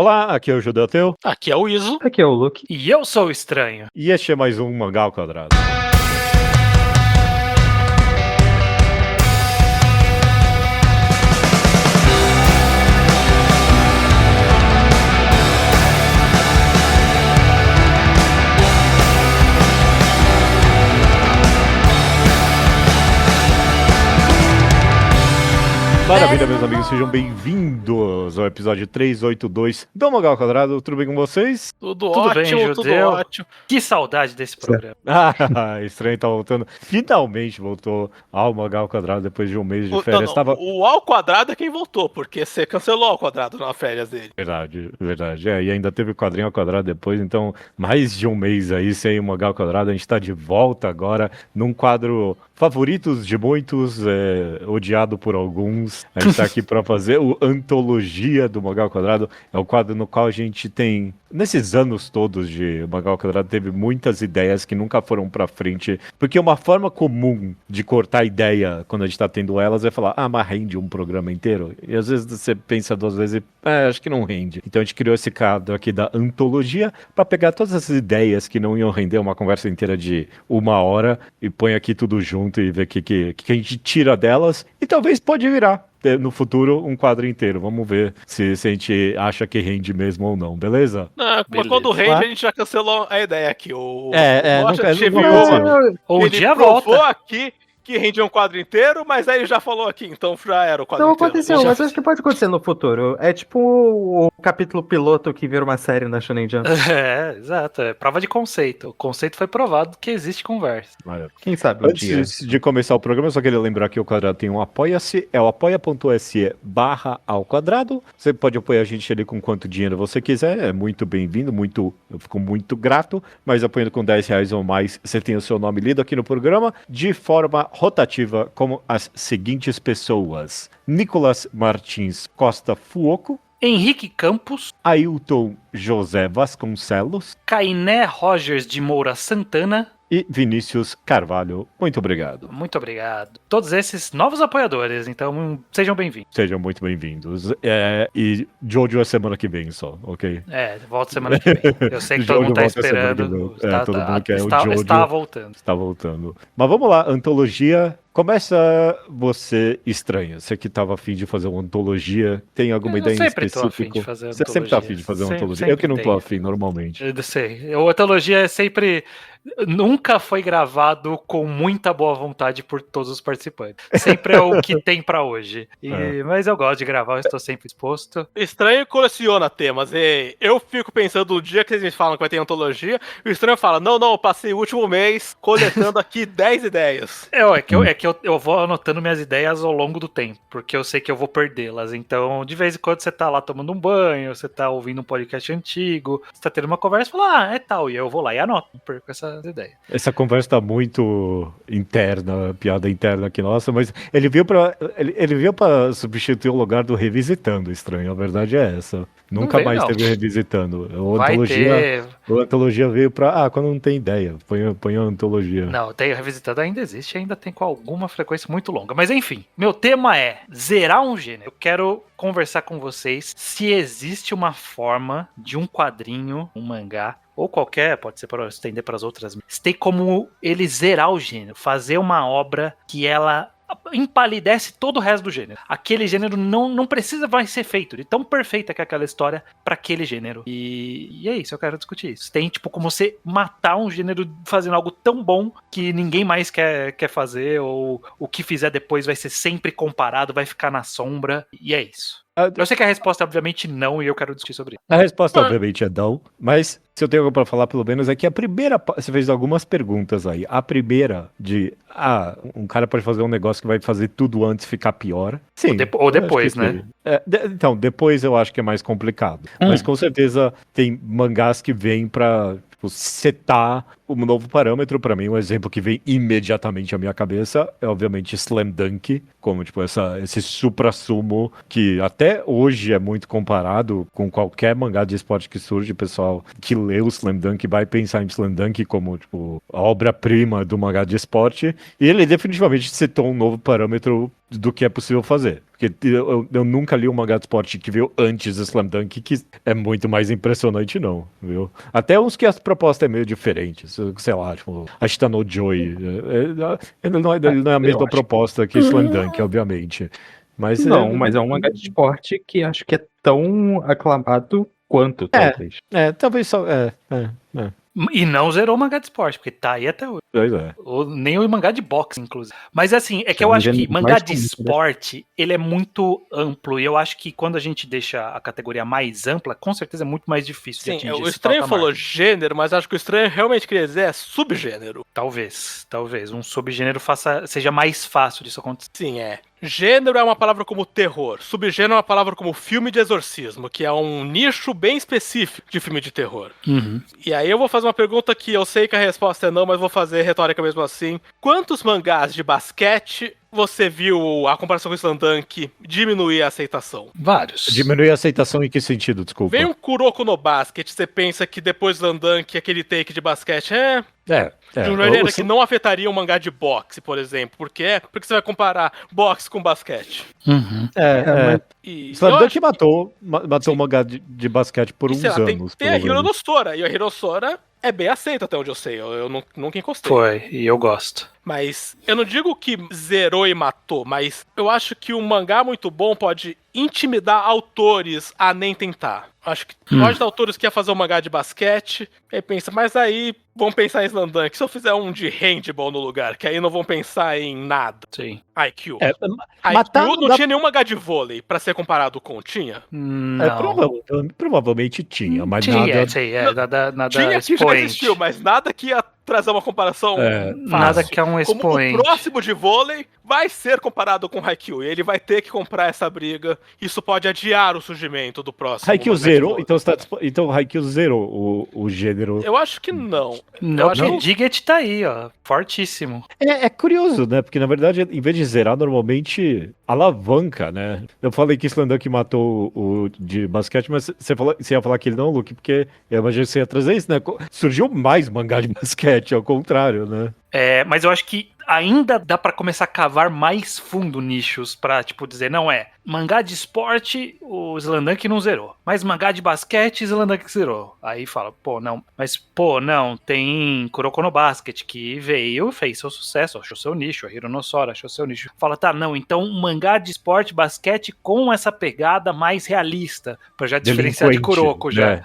Olá, aqui é o Judeu Teu. Aqui é o Iso. Aqui é o Luke. E eu sou o Estranho. E este é mais um Mangá ao Quadrado. Maravilha, meus amigos, sejam bem-vindos ao episódio 382 do Mangá ao Quadrado. Tudo bem com vocês? Tudo ótimo, tudo ótimo. Que saudade desse programa. Estranho tá voltando. Finalmente voltou ao Mangá ao Quadrado depois de um mês de férias. O ao quadrado é quem voltou, porque você cancelou ao quadrado nas férias dele. Verdade. E ainda teve o quadrinho ao quadrado depois, então mais de um mês aí sem o Mangá ao Quadrado. A gente tá de volta agora num quadro favoritos de muitos, odiado por alguns. A gente tá aqui para fazer o Antologia do Mangá ao Quadrado. É o quadro no qual a gente tem, nesses anos todos de Mangá ao Quadrado, teve muitas ideias que nunca foram pra frente. Porque uma forma comum de cortar ideia quando a gente tá tendo elas é falar, mas rende um programa inteiro. E às vezes você pensa duas vezes e, acho que não rende. Então a gente criou esse quadro aqui da Antologia para pegar todas essas ideias que não iam render uma conversa inteira de 1 hora e põe aqui tudo junto e ver o que a gente tira delas. E talvez pode virar no futuro um quadro inteiro. Vamos ver se a gente acha que rende mesmo ou não, beleza? Não, mas quando rende a gente já cancelou a ideia aqui. O dia volta. Aqui que rendia um quadro inteiro, mas aí ele já falou aqui, então já era o quadro não inteiro. Aconteceu, mas acho que pode acontecer no futuro. É tipo o capítulo piloto que vira uma série na Shonen Jump. Exato. É prova de conceito. O conceito foi provado que existe conversa. Quem sabe um dia. Antes de começar o programa, eu só queria lembrar que o Quadrado tem um Apoia-se, é o apoia.se/ao-quadrado. Você pode apoiar a gente ali com quanto dinheiro você quiser, é muito bem-vindo, eu fico muito grato, mas apoiando com R$10 ou mais, você tem o seu nome lido aqui no programa, de forma rotativa, como as seguintes pessoas: Nicolas Martins Costa Fuoco, Henrique Campos, Ailton José Vasconcelos, Cainé Rogers de Moura Santana e Vinícius Carvalho. Muito obrigado. Muito obrigado. Todos esses novos apoiadores, então sejam bem-vindos. Sejam muito bem-vindos. E Jojo é semana que vem só, ok? Volta semana que vem. Eu sei que todo mundo tá esperando. Todo mundo quer o Jojo. Está voltando. Está voltando. Mas vamos lá, Antologia. Começa você, Estranho. Você que estava afim de fazer uma antologia, tem alguma ideia em específico? Você sempre tá afim de fazer uma antologia. Eu que não tô afim, normalmente. Eu sei. A antologia é sempre... Nunca foi gravado com muita boa vontade por todos os participantes. Sempre é o que tem pra hoje. Mas eu gosto de gravar, eu estou sempre exposto. Estranho coleciona temas. E eu fico pensando no dia que eles me falam que vai ter antologia, o Estranho fala, não, eu passei o último mês coletando aqui 10 ideias. É que eu vou anotando minhas ideias ao longo do tempo, porque eu sei que eu vou perdê-las. Então, de vez em quando você tá lá tomando um banho, você tá ouvindo um podcast antigo, você tá tendo uma conversa e fala, é tal, e eu vou lá e anoto, não perco essas ideias. Essa conversa tá muito interna, piada interna aqui nossa, mas ele veio pra substituir o lugar do Revisitando, Estranho, a verdade é essa. Nunca mais teve Revisitando. A antologia veio pra, quando não tem ideia, põe a antologia. Não, tem Revisitando, ainda existe, ainda tem com alguma frequência muito longa. Mas enfim, meu tema é zerar um gênero. Eu quero conversar com vocês se existe uma forma de um quadrinho, um mangá, ou qualquer, pode ser para estender para as outras, tem como ele zerar o gênero, fazer uma obra que ela empalidece todo o resto do gênero. Aquele gênero não precisa mais ser feito, de tão perfeita que é aquela história para aquele gênero. E é isso, eu quero discutir isso. Tem tipo como você matar um gênero fazendo algo tão bom que ninguém mais quer fazer, ou o que fizer depois vai ser sempre comparado, vai ficar na sombra, e é isso. Eu sei que a resposta é obviamente não, e eu quero discutir sobre isso. A resposta obviamente é não, mas se eu tenho algo pra falar pelo menos é que a primeira, você fez algumas perguntas aí, a primeira de, um cara pode fazer um negócio que vai fazer tudo antes ficar pior. Sim. Ou depois, né? Então, depois eu acho que é mais complicado, mas com certeza tem mangás que vêm pra setar um novo parâmetro. Pra mim, um exemplo que vem imediatamente à minha cabeça é, obviamente, Slam Dunk, como, esse supra-sumo que até hoje é muito comparado com qualquer mangá de esporte que surge. O pessoal que lê o Slam Dunk vai pensar em Slam Dunk como, a obra-prima do mangá de esporte, e ele definitivamente setou um novo parâmetro do que é possível fazer. Porque eu nunca li um mangá de esporte que veio antes do Slam Dunk que é muito mais impressionante, não, viu? Até uns que a proposta é meio diferente, sei lá, tipo, Ashita no Joy. Ele não é a mesma proposta que Slam Dunk, obviamente. Mas Não, mas é um mangá de esporte que acho que é tão aclamado quanto, talvez. Talvez só. E não zerou o mangá de esporte, porque tá aí até hoje. Pois é. Nem o mangá de boxe, inclusive. Mas assim, é que eu acho que mangá de esporte, ele é muito amplo. E eu acho que quando a gente deixa a categoria mais ampla, com certeza é muito mais difícil de atingir o esse Estranho patamar. falou gênero, mas acho que o Estranho realmente queria dizer é subgênero. Talvez. Um subgênero seja mais fácil disso acontecer. Sim, é. Gênero é uma palavra como terror. Subgênero é uma palavra como filme de exorcismo, que é um nicho bem específico de filme de terror. Uhum. E aí eu vou fazer uma pergunta que eu sei que a resposta é não, mas vou fazer retórica mesmo assim. Quantos mangás de basquete você viu a comparação com o Slam Dunk diminuir a aceitação? Vários. Diminuir a aceitação em que sentido, desculpa? Vem um Kuroko no Basket, você pensa que depois do Slam Dunk aquele take de basquete de uma maneira que não afetaria um mangá de boxe, por exemplo. Por quê? Porque você vai comparar boxe com basquete. Uhum. Slam Dunk matou o mangá de basquete por uns anos. Tem a Hiro no Sora, e a Hiro Sora é bem aceita até onde eu sei, eu nunca encostei. Foi, e eu gosto. Mas eu não digo que zerou e matou, mas eu acho que um mangá muito bom pode intimidar autores a nem tentar. Acho que pode dar autores que ia fazer um mangá de basquete, e pensa, mas aí vão pensar em Slam Dunk. Se eu fizer um de handball no lugar, que aí não vão pensar em nada. Sim. IQ. Matar não tinha nenhum mangá de vôlei pra ser comparado com, tinha? Não. Provavelmente tinha, mas nada tinha que já existiu, mas nada que ia trazer uma comparação fácil. Nada que é um expoente. Como o próximo de vôlei vai ser comparado com Haikyuu, e ele vai ter que comprar essa briga. Isso pode adiar o surgimento do próximo. Haikyuu zerou? Então o Haikyuu zerou o gênero. Eu acho que não. Não, porque o Diget tá aí, ó, fortíssimo. É curioso, né? Porque na verdade, em vez de zerar, normalmente alavanca, né? Eu falei que Slam Dunk matou o de basquete, mas você ia falar que ele não, Luke, porque eu imagino que você ia trazer isso, né? Surgiu mais mangá de basquete, ao contrário, né? Mas eu acho que ainda dá pra começar a cavar mais fundo nichos pra, tipo, dizer, não mangá de esporte, o Slam Dunk não zerou. Mas mangá de basquete, Slam Dunk zerou. Aí fala, não, tem Kuroko no Basket, que veio, fez seu sucesso, achou seu nicho, a Hiro no Sora achou seu nicho. Fala, então mangá de esporte, basquete com essa pegada mais realista, pra já diferenciar de Kuroko já.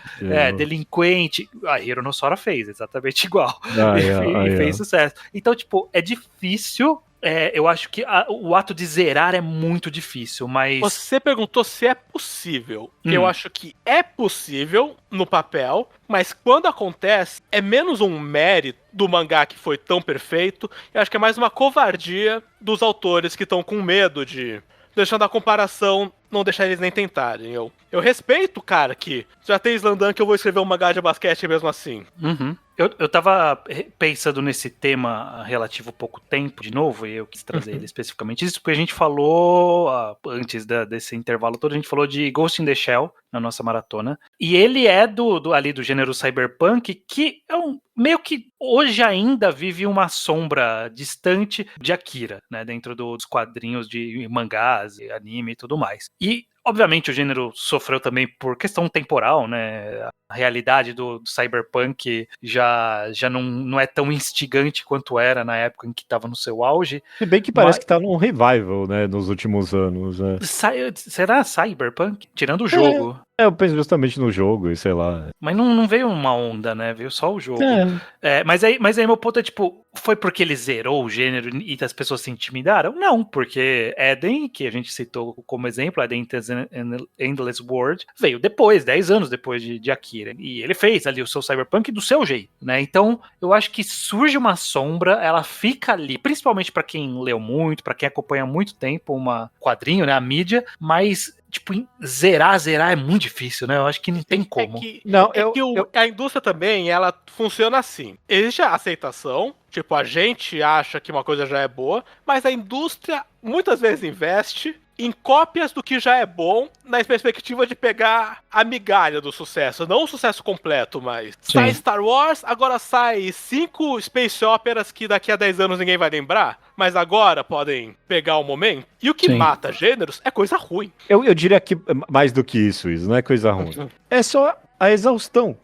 Delinquente. A Hiro no Sora fez exatamente igual. E fez sucesso. Então, tipo, é difícil. Eu acho que o ato de zerar é muito difícil, mas... Você perguntou se é possível. Eu acho que é possível no papel, mas quando acontece, é menos um mérito do mangá que foi tão perfeito, eu acho que é mais uma covardia dos autores que estão com medo de... deixando a comparação, não deixar eles nem tentarem. Eu respeito o cara que já tem Slam Dunk, eu vou escrever um mangá de basquete mesmo assim. Uhum. Eu tava pensando nesse tema relativo pouco tempo, de novo, e eu quis trazer ele especificamente isso, porque a gente falou, antes desse intervalo todo, a gente falou de Ghost in the Shell, na nossa maratona, e ele é ali do gênero cyberpunk, que é meio que hoje ainda vive uma sombra distante de Akira, né, dentro dos quadrinhos de mangás, anime e tudo mais. E, obviamente, o gênero sofreu também por questão temporal, né? A realidade do cyberpunk já não é tão instigante quanto era na época em que estava no seu auge. Se bem que parece que tá num revival, né, nos últimos anos. Né? Será cyberpunk? Tirando o jogo. Eu penso justamente no jogo e sei lá. Mas não veio uma onda, né? Veio só o jogo. Mas aí meu ponto é, tipo, foi porque ele zerou o gênero e as pessoas se intimidaram? Não, porque Eden, que a gente citou como exemplo, Eden Endless World, veio depois, 10 anos depois de Akira. E ele fez ali o seu cyberpunk do seu jeito, né? Então, eu acho que surge uma sombra, ela fica ali, principalmente pra quem leu muito, pra quem acompanha há muito tempo uma quadrinho, né? A mídia, mas... tipo, zerar é muito difícil, né? Eu acho que não tem como. A indústria também, ela funciona assim. Existe a aceitação, tipo, a gente acha que uma coisa já é boa, mas a indústria muitas vezes investe em cópias do que já é bom, na perspectiva de pegar a migalha do sucesso, não o sucesso completo, mas sai Star Wars, agora sai 5 space operas que daqui a 10 anos ninguém vai lembrar, mas agora podem pegar o momento. E o que mata gêneros é coisa ruim. Eu diria que mais do que isso não é coisa ruim. É só a exaustão.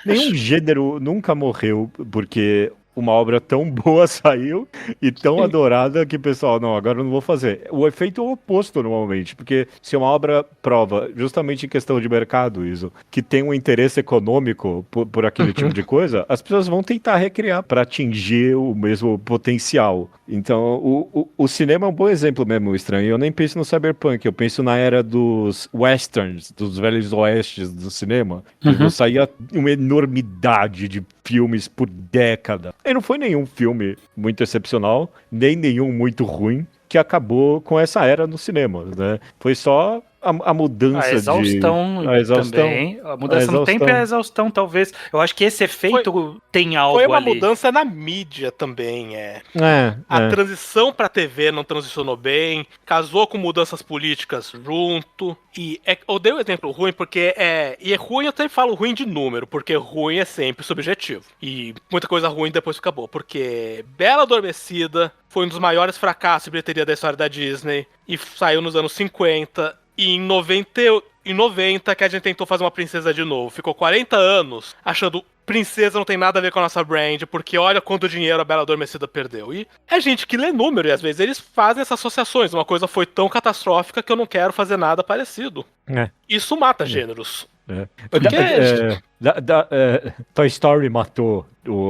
Nenhum gênero nunca morreu porque uma obra tão boa saiu e tão adorada que o pessoal, não, agora eu não vou fazer. O efeito é o oposto normalmente, porque se uma obra prova, justamente em questão de mercado, isso, que tem um interesse econômico por aquele tipo de coisa, as pessoas vão tentar recriar para atingir o mesmo potencial. Então, o cinema é um bom exemplo mesmo, estranho. Eu nem penso no cyberpunk, eu penso na era dos westerns, dos velhos oestes do cinema. Saía uma enormidade de filmes por década. E não foi nenhum filme muito excepcional, nem nenhum muito ruim, que acabou com essa era no cinema, né? Foi só a mudança a exaustão também. A mudança no tempo e a exaustão, talvez. Eu acho que esse efeito tem algo ali. Foi uma mudança na mídia também, A transição pra TV não transicionou bem, casou com mudanças políticas junto. E eu dei um exemplo ruim porque e é ruim, eu sempre falo ruim de número, porque ruim é sempre subjetivo. E muita coisa ruim depois fica boa, porque Bela Adormecida foi um dos maiores fracassos de bilheteria da história da Disney e saiu nos anos 50. E em 90 que a gente tentou fazer uma princesa de novo. Ficou 40 anos achando princesa não tem nada a ver com a nossa brand, porque olha quanto dinheiro a Bela Adormecida perdeu. E é gente que lê número e às vezes eles fazem essas associações. Uma coisa foi tão catastrófica que eu não quero fazer nada parecido. Isso mata gêneros. Toy Story matou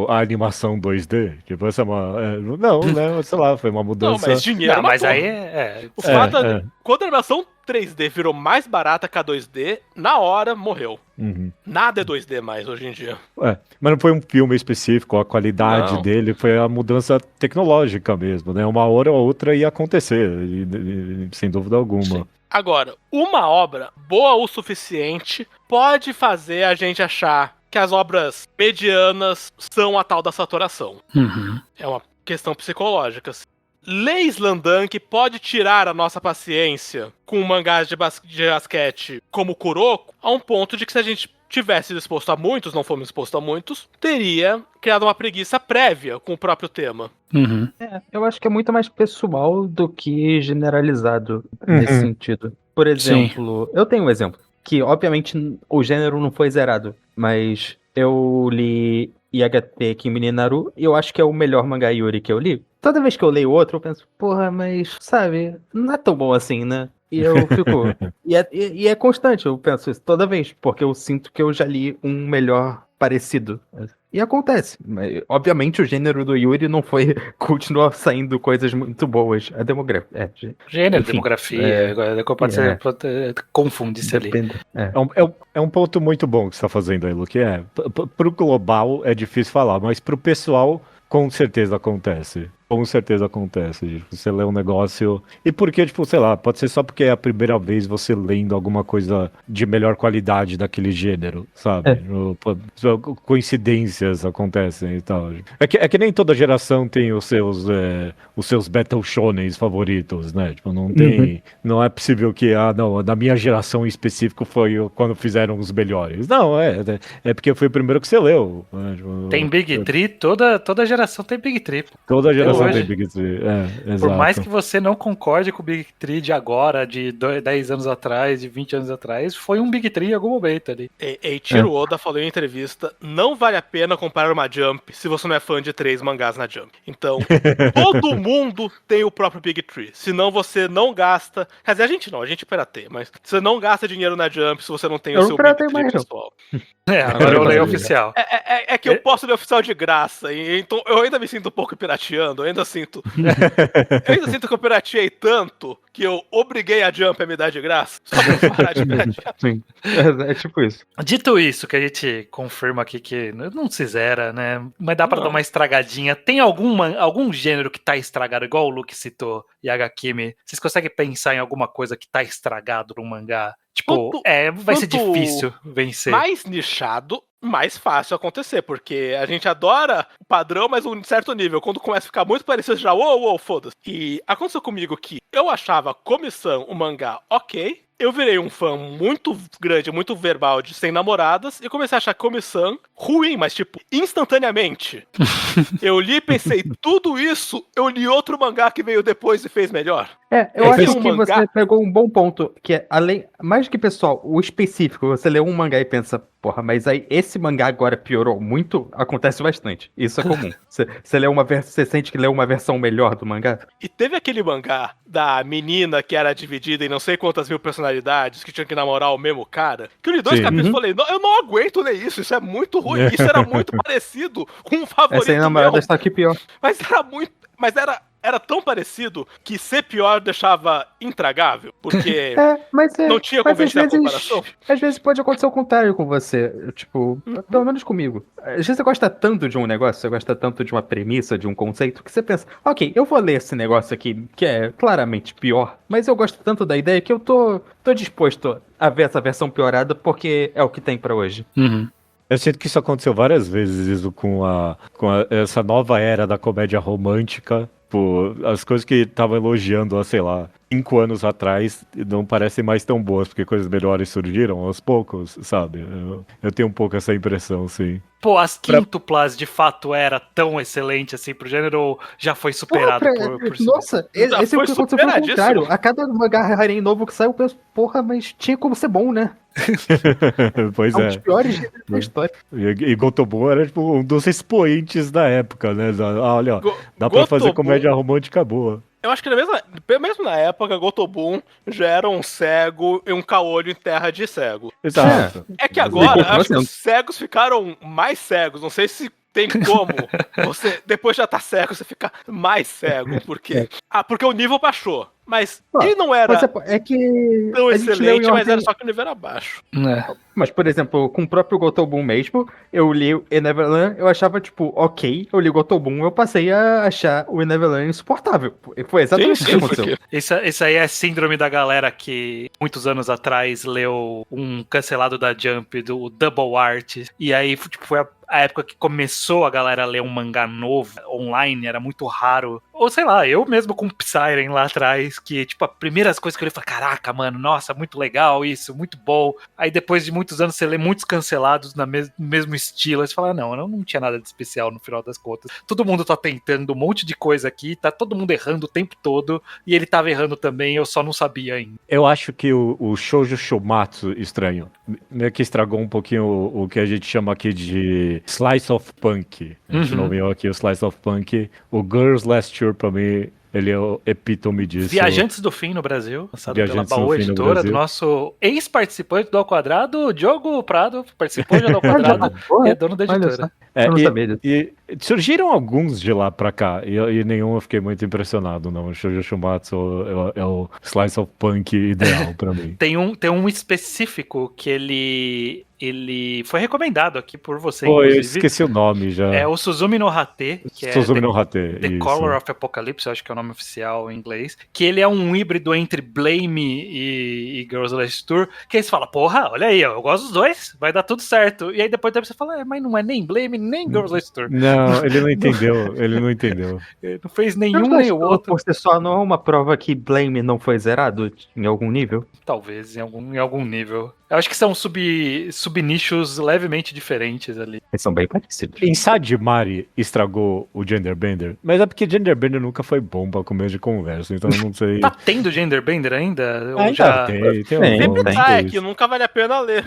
a animação 2D? Tipo, essa é uma... não, né? Sei lá, foi uma mudança... Não, mas dinheiro não, mas aí O fato quando a animação 3D virou mais barata que a 2D, na hora morreu. Nada é 2D mais hoje em dia. Mas não foi um filme específico, a qualidade dele foi a mudança tecnológica mesmo, né? Uma hora ou outra ia acontecer, sem dúvida alguma. Sim. Agora, uma obra boa o suficiente pode fazer a gente achar que as obras medianas são a tal da saturação. É uma questão psicológica. Ler Slamdunk pode tirar a nossa paciência com mangás de basquete como Kuroko, a um ponto de que se a gente tivesse exposto a muitos, não fomos expostos a muitos, teria criado uma preguiça prévia com o próprio tema. Eu acho que é muito mais pessoal do que generalizado nesse sentido. Por exemplo, eu tenho um exemplo, que obviamente o gênero não foi zerado, mas eu li IHT Kimi ni Naru e eu acho que é o melhor mangá Yuri que eu li. Toda vez que eu leio outro, eu penso, porra, mas, sabe, não é tão bom assim, né? E eu fico... e é constante, eu penso isso toda vez, porque eu sinto que eu já li um melhor parecido. E acontece. Mas, obviamente, o gênero do Yuri não foi... Continua saindo coisas muito boas. A demografia... Gênero, enfim, demografia... pode ser... Confunde-se ali. É um ponto muito bom que você está fazendo aí, Luke. Pro global é difícil falar, mas pro pessoal... Com certeza acontece. Com certeza acontece. Você lê um negócio... E porque, tipo, sei lá, pode ser só porque é a primeira vez você lendo alguma coisa de melhor qualidade daquele gênero, sabe? Coincidências acontecem e tal. É que nem toda geração tem os seus Battle Shonens favoritos, né? Tipo, não tem... Não é possível que, da minha geração em específico foi quando fizeram os melhores. Não, é porque foi o primeiro que você leu. Né? Tipo, tem Big Tree, toda geração tem Big Tree. Toda geração tem Big Tree, Por mais que você não concorde com o Big Tree de agora, de 10 anos atrás, de 20 anos atrás, foi um Big Tree em algum momento ali. Eiichiro Oda falou em entrevista, não vale a pena comprar uma Jump se você não é fã de 3 mangás na Jump. Então, todo mundo tem o próprio Big Tree. Senão você não gasta... Quer dizer, a gente pirateia, mas você não gasta dinheiro na Jump se você não tem o seu Big Tree pessoal. Agora eu leio oficial. É que eu posso ler oficial de graça, então eu ainda me sinto um pouco pirateando, eu ainda sinto que eu pirateei tanto que eu obriguei a Jump a me dar de graça, só pra parar de piratear. Sim, é tipo isso. Dito isso, que a gente confirma aqui que não se zera, né, mas dá pra dar uma estragadinha. Tem algum gênero que tá estragado, igual o Luke citou, Yagakimi? Vocês conseguem pensar em alguma coisa que tá estragado no mangá? Tipo, vai ser difícil vencer. Mais nichado, mais fácil acontecer, porque a gente adora o padrão, mas um certo nível, quando começa a ficar muito parecido, já, foda-se. E aconteceu comigo que eu achava Komi-san, o mangá, ok. Eu virei um fã muito grande, muito verbal de Sem Namoradas, e comecei a achar Komi-san ruim, mas tipo, instantaneamente. Eu li e pensei, tudo isso, eu li outro mangá que veio depois e fez melhor. Eu acho um que mangá- você pegou um bom ponto, que é, além, mais que pessoal, o específico, você lê um mangá e pensa, porra, mas aí esse mangá agora piorou muito, acontece bastante. Isso é comum. Você sente que leu uma versão melhor do mangá? E teve aquele mangá da menina que era dividida em não sei quantas mil personalidades, que tinha que namorar o mesmo cara, que eu li 2 Sim. capítulos e falei, eu não aguento ler isso é muito ruim, isso era muito parecido com um favorito Essa aí namorada meu, está aqui pior. mas era tão parecido que ser pior deixava intragável, porque não tinha como vencer a comparação. Às vezes pode acontecer o contrário com você. Tipo, pelo menos comigo. Às vezes você gosta tanto de um negócio, você gosta tanto de uma premissa, de um conceito, que você pensa, ok, eu vou ler esse negócio aqui, que é claramente pior, mas eu gosto tanto da ideia que eu tô disposto a ver essa versão piorada porque é o que tem pra hoje. Eu sinto que isso aconteceu várias vezes isso com essa nova era da comédia romântica. Pô, as coisas que estavam elogiando há, sei lá, 5 anos atrás não parecem mais tão boas, porque coisas melhores surgiram aos poucos, sabe? Eu tenho um pouco essa impressão, sim. Pô, as quíntuplas de fato era tão excelente assim pro gênero ou já foi superado por Nossa, Já esse é o foi que aconteceu pelo superadíssimo. contrário. A cada mangá harem novo que sai, eu penso, porra, mas tinha como ser bom, né? Pois É um dos é. piores gêneros da história. E Gotobu era tipo um dos expoentes da época, né? Olha, ó, dá pra fazer Gotobu- comédia romântica boa. Eu acho que mesmo na época, Gotobun já era um cego e um caolho em terra de cego. Exato. É que agora, continua acho que sendo. os cegos ficaram mais cegos. Não sei se tem como você, depois de já tá cego, você ficar mais cego. Porque o nível baixou. Mas ele não era É que tão a gente leu excelente, em mas ordem- era só que o nível era baixo. Mas, por exemplo, com o próprio Gotobun mesmo, eu li o Neverland, eu achava, tipo, ok, eu li o Gotobun, eu passei a achar o Neverland insuportável. Foi exatamente o que aconteceu. Isso aí é síndrome da galera que muitos anos atrás leu um cancelado da Jump do Double Art. E aí, tipo, foi a época que começou a galera a ler um mangá novo online, era muito raro. Ou sei lá, eu mesmo com Psyren lá atrás, que, tipo, as primeiras coisas que eu li, falei, caraca, mano, nossa, muito legal isso, muito bom. Aí depois de muitos anos você lê muitos cancelados no mesmo estilo, aí você fala, não tinha nada de especial no final das contas. Todo mundo tá tentando um monte de coisa aqui, tá todo mundo errando o tempo todo, e ele tava errando também, eu só não sabia ainda. Eu acho que o Shoujo Shumatsu estranho, meio que estragou um pouquinho o que a gente chama aqui de Slice of Punk. A gente nomeou aqui o Slice of Punk. O Girls Last Tour, pra mim, ele é o epítome disso. Viajantes do Fim no Brasil, lançado pela Viajantes do Baú Fim no Editora, do Brasil. nosso ex-participante do Ao Quadrado, Diogo Prado, participou já do Ao Quadrado e é dono da Olha editora. só. Eu não e, sabia disso. e surgiram alguns de lá pra cá, e nenhum eu fiquei muito impressionado, não. O Shoujo Shumatsu é o Slice of Punk ideal pra mim. Tem um específico que ele foi recomendado aqui por você, Pô, eu inclusive. esqueci o nome já. É o Suzumi no Hate, que é Suzumi no Hate, The isso. Color of Apocalypse, eu acho que é o nome oficial em inglês, que ele é um híbrido entre Blame e Girls Last Tour, que aí você fala, porra, olha aí, eu gosto dos dois, vai dar tudo certo. E aí depois você fala, mas não é nem Blame, nem Girls Last Tour. Não, ele não entendeu, ele não entendeu. Ele não fez Girls nenhum Last nem o Tour, outro. por si só, não é uma prova que Blame não foi zerado em algum nível? Talvez, em algum nível. Eu acho que são subnichos levemente diferentes ali. Eles são bem parecidos. Inside Mari estragou o Genderbender, mas é porque Genderbender nunca foi bom pra começo de conversa, então eu não sei. Tá tendo Genderbender ainda? Ou Ainda já... tem Tem, alguns, tem. É que nunca vale a pena ler.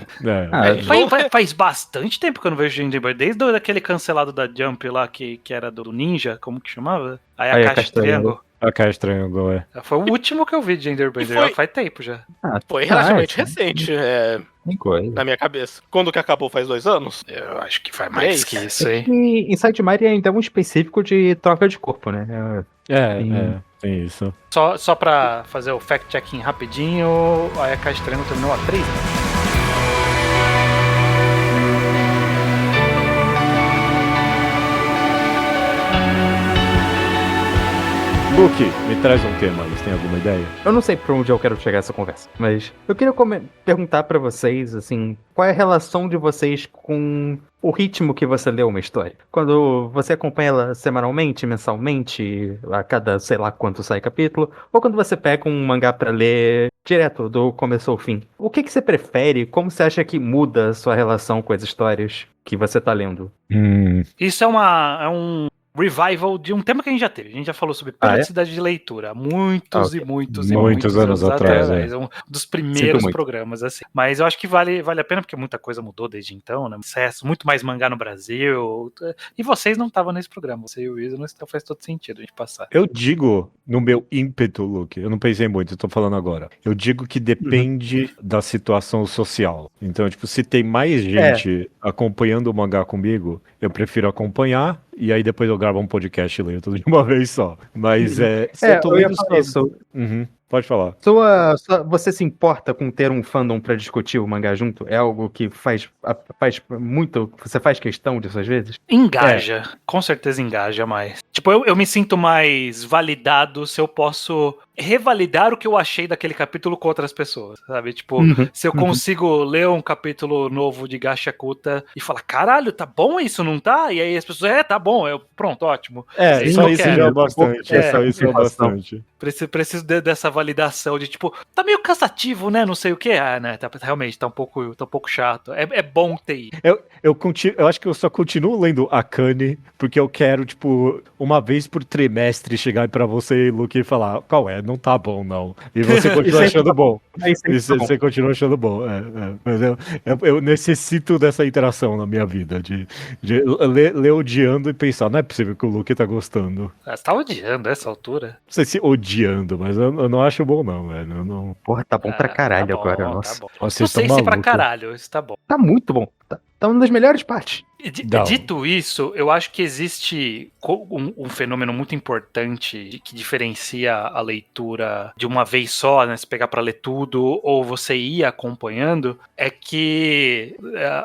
Faz bastante tempo que eu não vejo Genderbender, desde aquele cancelado da Jump lá, que era do Ninja, como que chamava? Aí a Caixa Triângulo. A Caixa Triângulo, é. Foi o último que eu vi de Genderbender, E foi- faz tempo já. Foi relativamente sim. recente, Tem coisa. na minha cabeça. Quando que acabou faz 2 anos? Eu acho que faz mais que isso, hein? E Inside Mari ainda é um específico de troca de corpo, né? Tem isso. Só pra fazer o fact-checking rapidinho, aí a Caixa Triângulo terminou a 3, né? Luke, me traz um tema, você tem alguma ideia? Eu não sei pra onde eu quero chegar essa conversa, mas eu queria perguntar pra vocês, assim, qual é a relação de vocês com o ritmo que você lê uma história? Quando você acompanha ela semanalmente, mensalmente, a cada sei lá quanto sai capítulo, ou quando você pega um mangá pra ler direto, do começo ao fim. O que você prefere? Como você acha que muda a sua relação com as histórias que você tá lendo? Isso é um revival de um tema que a gente já teve. A gente já falou sobre periodicidade de leitura. Muitos e muitos anos atrás. É um dos primeiros programas, assim. Mas eu acho que vale a pena, porque muita coisa mudou desde então, né? Sucesso, muito mais mangá no Brasil. E vocês não estavam nesse programa. Você e o Isa, então faz todo sentido a gente passar. Eu digo, no meu ímpeto, Luke, eu não pensei muito, eu tô falando agora. Eu digo que depende da situação social. Então, tipo, se tem mais gente acompanhando o mangá comigo, eu prefiro acompanhar, e aí depois eu gravo um podcast e leio tudo de uma vez só. Mas se eu tô eu ia lendo falar isso. Pode falar. Você se importa com ter um fandom pra discutir o mangá junto? É algo que faz muito. Você faz questão disso às vezes? Engaja, com certeza engaja mais. Tipo, eu me sinto mais validado se eu posso revalidar o que eu achei daquele capítulo com outras pessoas, sabe? Tipo, se eu consigo ler um capítulo novo de Gachakuta e falar, caralho, tá bom isso, não tá? E aí as pessoas, tá bom, pronto, ótimo. Só isso já é bastante. Só isso é bastante. Preciso dessa validação de, tipo, tá meio cansativo, né? Não sei o que. Né? Realmente, tá um pouco chato. É bom ter isso. Eu acho que eu só continuo lendo Akane porque eu quero, tipo, uma vez por trimestre chegar pra você, Luke, e falar, qual é? Não tá bom, não. E você continua achando bom. E você continua achando bom. Mas eu necessito dessa interação na minha vida, de ler odiando e pensar, não é possível que o Luke tá gostando. Você tá odiando essa altura? Não sei se odiando, mas eu não acho bom, não, velho. Eu não... Porra, tá bom pra caralho tá bom, agora, tá nossa. bom. Vocês Não estão sei se pra malucos. caralho, isso tá bom. Tá muito bom. Tá uma das melhores partes. Dito isso, eu acho que existe um fenômeno muito importante que diferencia a leitura de uma vez só, né? Se pegar pra ler tudo, ou você ir acompanhando, é que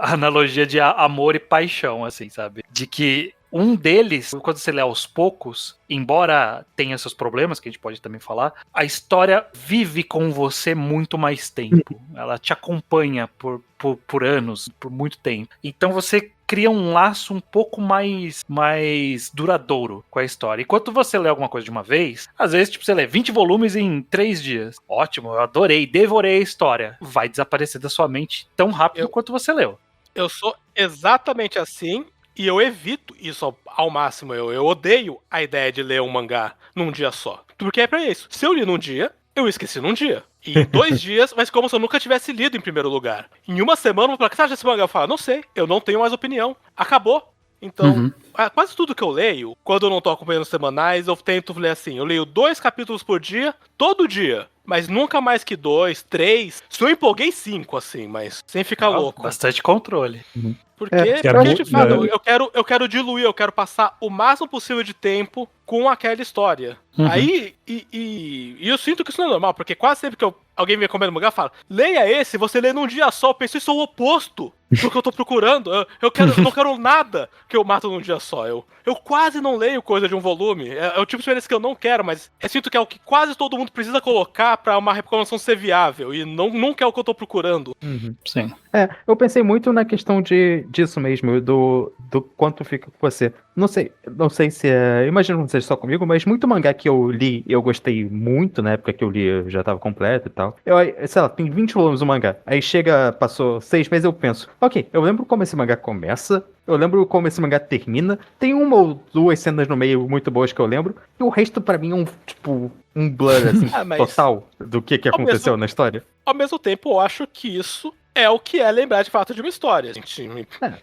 a analogia de amor e paixão, assim, sabe? De que um deles, quando você lê aos poucos, embora tenha seus problemas, que a gente pode também falar, a história vive com você muito mais tempo. Ela te acompanha por anos, por muito tempo. Então você cria um laço um pouco mais duradouro com a história. Enquanto você lê alguma coisa de uma vez, às vezes tipo, você lê 20 volumes em 3 dias. Ótimo, eu adorei, devorei a história. Vai desaparecer da sua mente tão rápido quanto você leu. Eu sou exatamente assim. E eu evito isso ao máximo. Eu odeio a ideia de ler um mangá num dia só. Porque é pra isso. Se eu li num dia, eu esqueci num dia. E em 2 dias, mas como se eu nunca tivesse lido em primeiro lugar. Em uma semana, eu vou falar, que você acha desse mangá? Eu falo, não sei, eu não tenho mais opinião. Acabou. Então, quase tudo que eu leio, quando eu não tô acompanhando os semanais, eu tento ler assim, eu leio 2 capítulos por dia, todo dia. Mas nunca mais que 2, 3. Se eu empolguei 5, assim, mas sem ficar louco. Bastante controle. Porque, de fato, eu quero diluir, eu quero passar o máximo possível de tempo com aquela história. Aí, e eu sinto que isso não é normal, porque quase sempre que alguém vem comendo mangá, fala, leia esse, você lê num dia só, eu penso, isso é o oposto do que eu tô procurando. Eu não quero nada que eu mato num dia só. Eu quase não leio coisa de um volume. É o tipo de experiência que eu não quero, mas eu sinto que é o que quase todo mundo precisa colocar pra uma recomendação ser viável, e nunca é o que eu tô procurando. Sim. Eu pensei muito na questão disso mesmo, do quanto fica com você. Não sei se imagino que não seja só comigo, mas muito mangá que eu li, eu gostei muito, na época que eu li, eu já tava completo e tal. Sei lá, tem 20 volumes o mangá. Aí passou 6 meses, eu penso, ok, eu lembro como esse mangá começa, eu lembro como esse mangá termina, tem 1 ou 2 cenas no meio muito boas que eu lembro, e o resto pra mim é um blur, assim, total do que aconteceu na história. Ao mesmo tempo, eu acho que isso é o que é lembrar de fato de uma história, gente.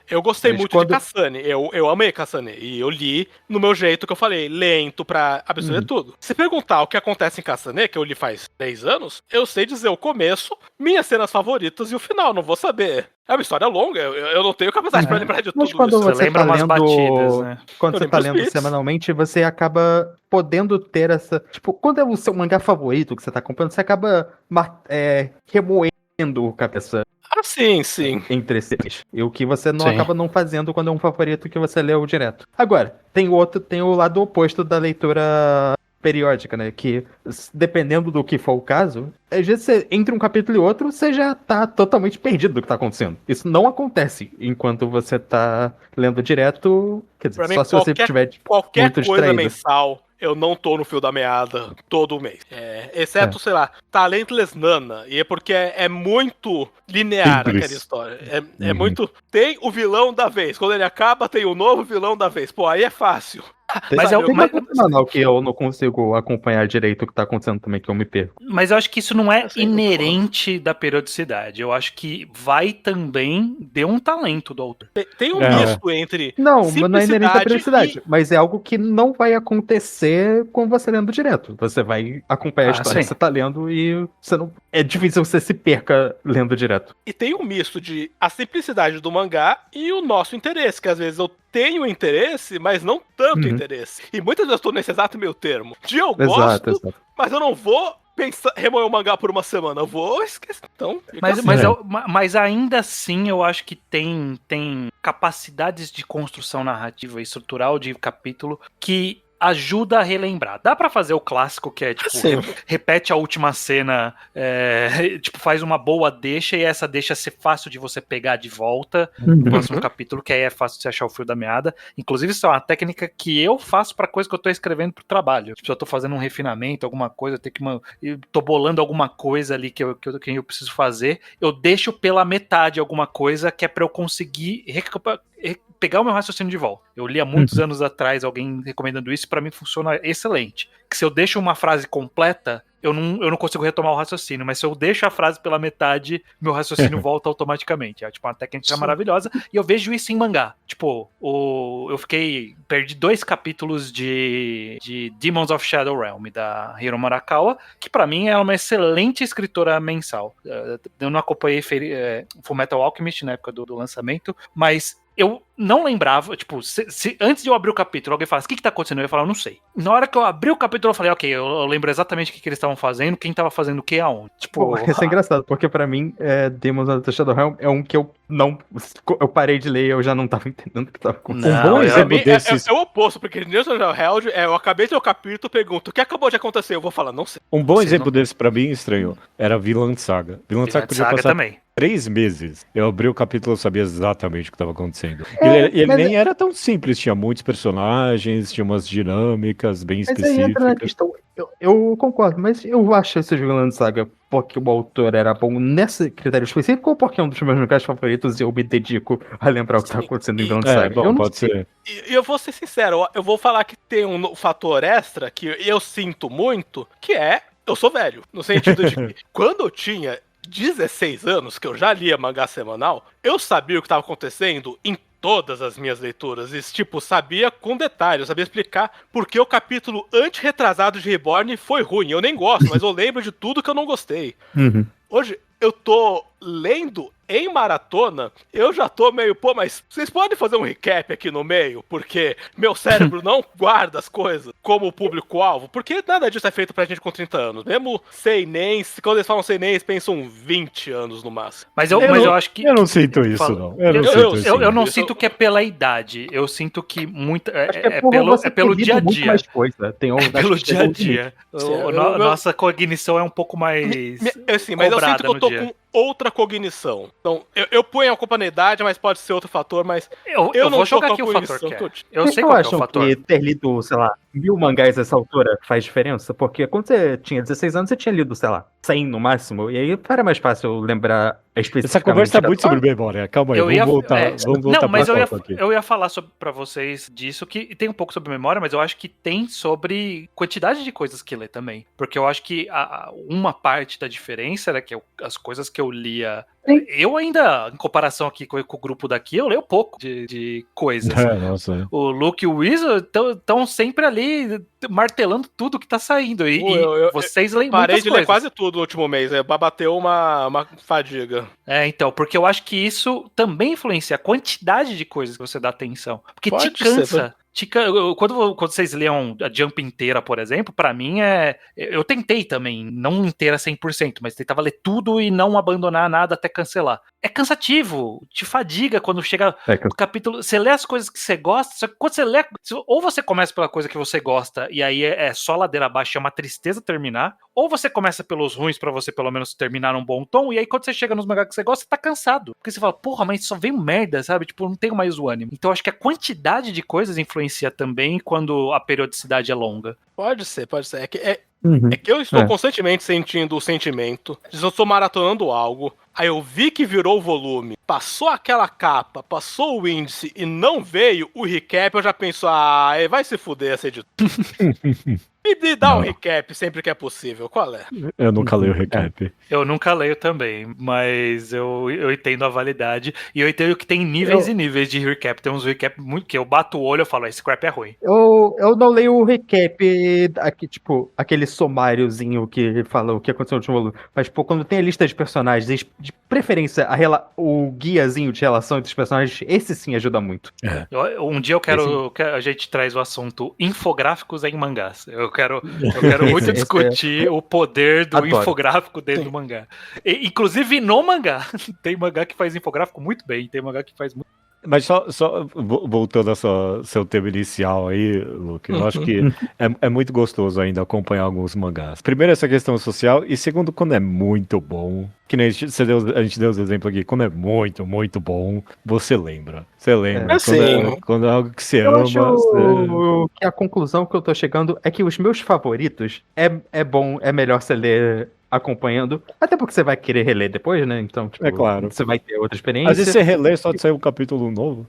Eu gostei muito de Kasane, eu amei Kasane, e eu li no meu jeito que eu falei, lento pra absorver tudo. Se perguntar o que acontece em Kasane, que eu li faz 10 anos, eu sei dizer o começo, minhas cenas favoritas e o final, não vou saber. É uma história longa, eu não tenho capacidade pra lembrar de tudo isso. Quando você lembra tá umas lendo, batidas, né? Quando você tá lendo semanalmente, você acaba podendo ter essa... Tipo, quando é o seu mangá favorito que você tá comprando, você acaba remoendo o cabeça. Ah, sim. Entre si. E o que você não acaba não fazendo quando é um favorito que você leu direto. Agora, tem o lado oposto da leitura periódica, né? Que, dependendo do que for o caso, às vezes entre um capítulo e outro, você já tá totalmente perdido do que tá acontecendo. Isso não acontece enquanto você tá lendo direto, quer dizer, Pra mim, só se você tiver qualquer muito coisa distraído. mensal, eu não tô no fio da meada todo mês. Exceto, sei lá, Talentless Nana. E é porque é muito linear Simples. aquela história. É muito. Tem o vilão da vez. Quando ele acaba, tem o novo vilão da vez. Pô, aí é fácil. Mas Tem eu- mas- capítulo semanal que eu não consigo acompanhar direito o que tá acontecendo também, que eu me perco. Mas eu acho que isso não é Assim, eu tô inerente da periodicidade. Eu acho que vai também de um talento do autor. Tem um É. misto entre Não, mas não é inerente à simplicidade periodicidade. Mas é algo que não vai acontecer com você lendo direto. Você vai acompanhar a história sim. que você tá lendo e você não. É difícil você se perca lendo direto. E tem um misto de a simplicidade do mangá e o nosso interesse, que às vezes eu tenho interesse, mas não tanto interesse. E muitas vezes eu tô nesse exato meio termo. De eu gosto, Exato. mas eu não vou remoer o mangá por uma semana. Eu vou esquecer. Então, fica Mas, assim. mas ainda assim, eu acho que tem capacidades de construção narrativa e estrutural de capítulo que ajuda a relembrar. Dá pra fazer o clássico que é, tipo, Sim. repete a última cena, tipo, faz uma boa deixa e essa deixa ser fácil de você pegar de volta no próximo capítulo, que aí é fácil de você achar o fio da meada. Inclusive, isso é uma técnica que eu faço pra coisa que eu tô escrevendo pro trabalho. Tipo, se eu tô fazendo um refinamento, alguma coisa, eu tô bolando alguma coisa ali que eu preciso fazer, eu deixo pela metade alguma coisa que é pra eu conseguir pegar o meu raciocínio de volta. Eu li há muitos anos atrás alguém recomendando isso, pra mim funciona excelente. Que se eu deixo uma frase completa, eu não consigo retomar o raciocínio, mas se eu deixo a frase pela metade, meu raciocínio volta automaticamente. É tipo uma técnica maravilhosa, e eu vejo isso em mangá. Tipo, perdi 2 capítulos de Demons of Shadow Realm, da Hiro Murakawa, que pra mim é uma excelente escritora mensal. Eu não acompanhei Fullmetal Alchemist na época do lançamento, mas eu não lembrava, tipo, se antes de eu abrir o capítulo, alguém falasse, o que tá acontecendo? Eu ia falar, eu não sei. Na hora que eu abri o capítulo, eu falei, ok, eu lembro exatamente o que eles estavam fazendo, quem tava fazendo o que aonde. Tipo, Isso é engraçado, porque pra mim, Demons of the Shadow Realm é um que eu não. Eu parei de ler e eu já não tava entendendo o que tava acontecendo. Não, Um bom eu- exemplo Pra mim, desses. é o oposto, porque News of Hell, eu acabei de ler o capítulo, pergunto, o que acabou de acontecer? Eu vou falar, não sei. Um bom Vocês exemplo não- desse pra mim, estranho, era Vinland Saga. Vinland Saga podia Saga passar também. 3 meses. Eu abri o capítulo, eu sabia exatamente o que estava acontecendo. Ele mas nem era tão simples, tinha muitos personagens, tinha umas dinâmicas bem Mas aí entra na específicas. questão. Eu concordo, mas eu acho esse Vinland Saga porque o autor era bom nesse critério específico ou porque é um dos meus mangás favoritos e eu me dedico a lembrar o que tá acontecendo em Vinland Saga? Bom, eu não pode sei. ser. E eu vou ser sincero, eu vou falar que tem um fator extra que eu sinto muito, que é, eu sou velho. No sentido de que quando eu tinha 16 anos, que eu já lia mangá semanal, eu sabia o que estava acontecendo em todas as minhas leituras. E, tipo, sabia com detalhe, eu sabia explicar porque o capítulo antirretrasado de Reborn foi ruim. Eu nem gosto, mas eu lembro de tudo que eu não gostei. Hoje, eu tô lendo em maratona, eu já tô meio, pô, mas vocês podem fazer um recap aqui no meio? Porque meu cérebro não guarda as coisas como público-alvo, porque nada disso é feito pra gente com 30 anos. Mesmo seinens, quando eles falam seinens, pensam 20 anos no máximo. Mas eu acho que. Eu não sinto isso, Fala. não. Eu não sinto isso. Eu não Isso- sinto que é pela idade. Eu sinto que muita. Acho que é por você ter pelo lido dia a muito dia. mais coisa. Tem um, Pelo acho que dia a chegou um limite. dia. Sim, Nossa cognição é um pouco mais. Assim, mas eu sinto que eu tô com outra cognição. Então, eu ponho a culpa na idade, mas pode ser outro fator, mas Eu eu vou não tô jogar com a aqui o fator cognição que que eu é. tinha. Eu Vocês sei não qual que é o acham fator. que ter lido, sei lá, 1000 mangás nessa altura faz diferença? Porque quando você tinha 16 anos, você tinha lido, sei lá, 100 no máximo, e aí era mais fácil lembrar especificamente. Essa conversa é da muito sobre memória. Calma aí, vamos voltar Não, mas pra foto aqui. eu ia falar pra vocês disso, que tem um pouco sobre memória, mas eu acho que tem sobre quantidade de coisas que lê também. Porque eu acho que uma parte da diferença era que as coisas que eu lia. Sim. Eu ainda, em comparação aqui com o grupo daqui, eu leio pouco de coisas. Nossa. O Luke e o Weasel estão sempre ali martelando tudo que tá saindo. E vocês leem Parei muitas de coisas. ler quase tudo no último mês, bateu uma fadiga. Então, porque eu acho que isso também influencia a quantidade de coisas que você dá atenção. Porque Pode te cansa. ser, Quando vocês leiam a Jump inteira, por exemplo, pra mim eu tentei também, não inteira 100%, mas tentava ler tudo e não abandonar nada até cancelar. É cansativo, te fadiga quando chega no capítulo. Você lê as coisas que você gosta, só que quando você lê. Ou você começa pela coisa que você gosta, e aí é só ladeira abaixo, é uma tristeza terminar. Ou você começa pelos ruins pra você pelo menos terminar num bom tom, e aí quando você chega nos mangás que você gosta, você tá cansado. Porque você fala, porra, mas só veio merda, sabe? Tipo, não tenho mais o ânimo. Então acho que a quantidade de coisas influencia também quando a periodicidade é longa. Pode ser. É que eu estou constantemente sentindo o sentimento de eu estou maratonando algo, aí eu vi que virou o volume, passou aquela capa, passou o índice e não veio o recap, eu já penso, vai se fuder essa editora. Me dá um recap sempre que é possível, qual é? Eu nunca leio o recap. Eu nunca leio também, mas eu entendo a validade e eu entendo que tem níveis e níveis de recap. Tem uns recap muito que eu bato o olho e falo, esse crap é ruim. Eu não leio o recap aqui, tipo, aquele somáriozinho que fala o que aconteceu no último volume. Mas, pô, quando tem a lista de personagens, de preferência, o guiazinho de relação entre os personagens, esse sim ajuda muito. Um dia eu quero que a gente traz o assunto infográficos em mangás. Eu quero muito discutir o poder do infográfico dentro do mangá. Inclusive no mangá. Tem mangá que faz infográfico muito bem, tem mangá que faz muito. Mas só voltando ao seu tema inicial aí, Luke, eu acho que é muito gostoso ainda acompanhar alguns mangás. Primeiro, essa questão social, e segundo, quando é muito bom. Que nem a gente deu os exemplos aqui, quando é muito, muito bom, você lembra. Você lembra. Quando é algo que você ama. Acho que a conclusão que eu tô chegando é que os meus favoritos é melhor você ler acompanhando, até porque você vai querer reler depois, né? Então, tipo, é claro. Você vai ter outra experiência. Às vezes você relê só de sair um capítulo novo.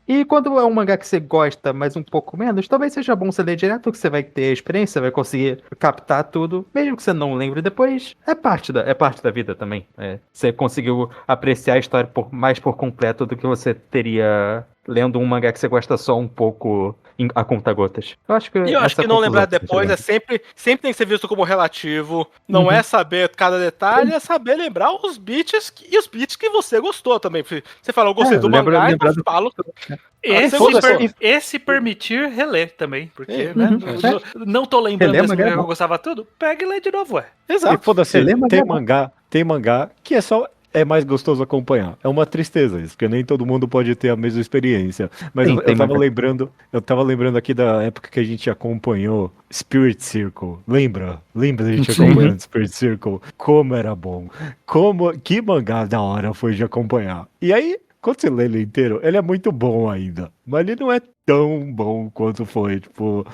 E quando é um mangá que você gosta, mas um pouco menos, talvez seja bom você ler direto, que você vai ter experiência, vai conseguir captar tudo, mesmo que você não lembre depois, é parte da vida também. Você conseguiu apreciar a história mais por completo do que você teria lendo um mangá que você gosta só um pouco a conta-gotas. Eu acho que não lembrar depois sempre tem que ser visto como relativo. Não é saber cada detalhe, é saber lembrar os beats e os beats que você gostou também. Você fala, eu gostei do mangá, então eu falo. Esse permitir reler também, porque né, não tô lembrando desse mangá que eu gostava tudo, pega e lê de novo, Exato. E foda-se, tem mangá que é mais gostoso acompanhar. É uma tristeza isso, porque nem todo mundo pode ter a mesma experiência. Mas eu tava lembrando aqui da época que a gente acompanhou Spirit Circle. Lembra a gente acompanhando Spirit Circle? Como era bom. Que mangá da hora foi de acompanhar. E aí, quando você lê ele inteiro, ele é muito bom ainda. Mas ele não é tão bom quanto foi, tipo,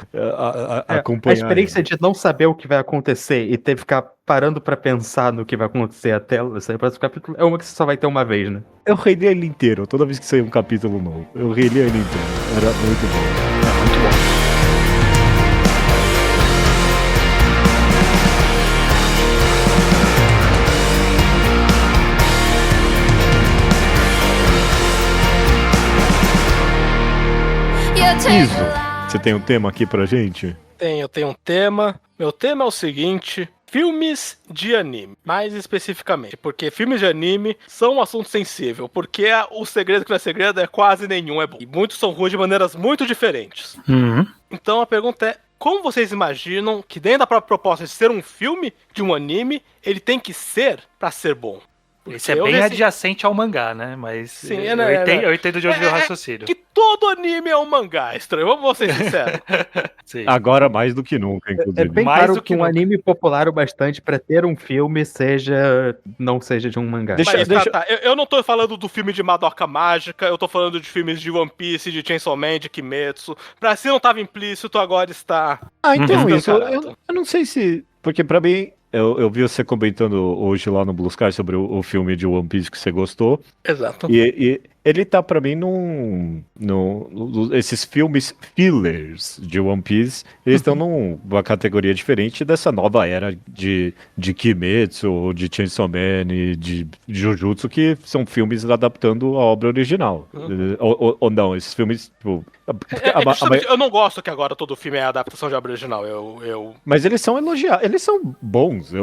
acompanhar. A experiência de não saber o que vai acontecer e ter que ficar parando pra pensar no que vai acontecer até sair o próximo capítulo, é uma que você só vai ter uma vez, né? Eu reli ele inteiro, toda vez que saía um capítulo novo. Eu reli ele inteiro. Era muito bom. Era muito bom. Iso, você tem um tema aqui pra gente? Eu tenho um tema. Meu tema é o seguinte: filmes de anime, mais especificamente, porque filmes de anime são um assunto sensível, porque o segredo que não é segredo é quase nenhum é bom. E muitos são ruins de maneiras muito diferentes. Então a pergunta é, como vocês imaginam que dentro da própria proposta de ser um filme de um anime, ele tem que ser pra ser bom? Isso é bem adjacente ao mangá, né? Mas sim, eu entendo de onde veio o raciocínio. Que todo anime é um mangá, estranho. Vamos ser sinceros. Agora mais do que nunca, inclusive. É bem mais claro do que um anime popular o bastante pra ter um filme não seja de um mangá. Eu não tô falando do filme de Madoka Mágica, eu tô falando de filmes de One Piece, de Chainsaw Man, de Kimetsu. Pra si não tava implícito, agora está... Então isso, eu não sei se... Porque pra mim... Eu vi você comentando hoje lá no Blue Sky sobre o filme de One Piece que você gostou. Exato. E ele tá pra mim esses filmes fillers de One Piece, eles estão numa categoria diferente dessa nova era de Kimetsu, ou de Chainsaw Man e de Jujutsu, que são filmes adaptando a obra original. Ou não, esses filmes... Tipo, eu não gosto que agora todo filme é adaptação de obra original. Mas eles são elogiados, eles são bons.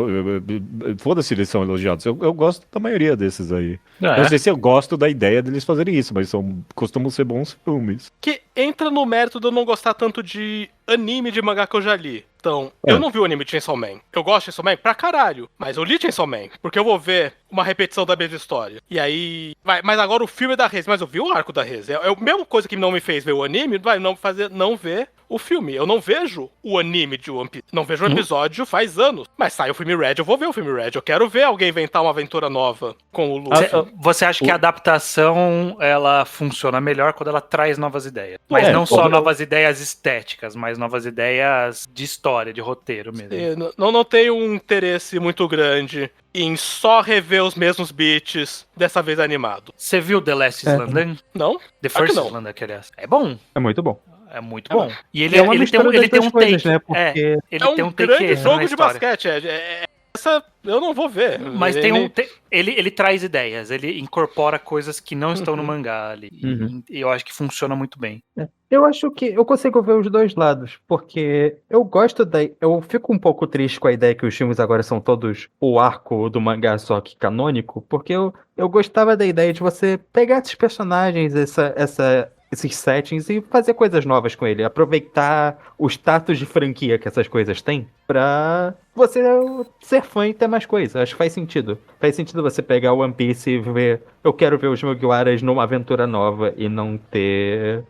Foda-se, eles são elogiados. Eu gosto da maioria desses aí. Não sei se eu gosto da ideia deles fazerem isso, mas costumam ser bons filmes. Que entra no mérito de eu não gostar tanto de anime de mangá que eu já li. Então, eu não vi o anime de Chainsaw Man. Eu gosto de Chainsaw Man pra caralho, mas eu li Chainsaw Man, porque eu vou ver uma repetição da mesma história. E aí... mas agora o filme é da Reze, mas eu vi o arco da Reze. É a mesma coisa que não me fez ver o anime, vai não ver o filme. Eu não vejo o anime de One Piece. Não vejo o episódio faz anos. Mas sai o filme Red, eu vou ver o filme Red. Eu quero ver alguém inventar uma aventura nova com o Luffy. Você acha que a adaptação, ela funciona melhor quando ela traz novas ideias? Mas não só novas ideias estéticas, mas novas ideias de história, de roteiro mesmo. Não tenho um interesse muito grande em só rever os mesmos beats, dessa vez animado. Você viu The Last Slandern? Não? The First Slandern, aliás. É bom. É muito bom. É muito bom. E ele tem um take, né? Porque ele tem um grande jogo de basquete. Essa eu não vou ver. Mas ele traz ideias, ele incorpora coisas que não estão no mangá ali. E eu acho que funciona muito bem. Eu acho que eu consigo ver os dois lados, porque eu gosto eu fico um pouco triste com a ideia que os filmes agora são todos o arco do mangá só que canônico, porque eu gostava da ideia de você pegar esses personagens, esses settings e fazer coisas novas com ele, aproveitar o status de franquia que essas coisas têm pra você ser fã e ter mais coisas. Acho que faz sentido. Faz sentido você pegar o One Piece e ver, eu quero ver os Mugiwaras numa aventura nova e não ter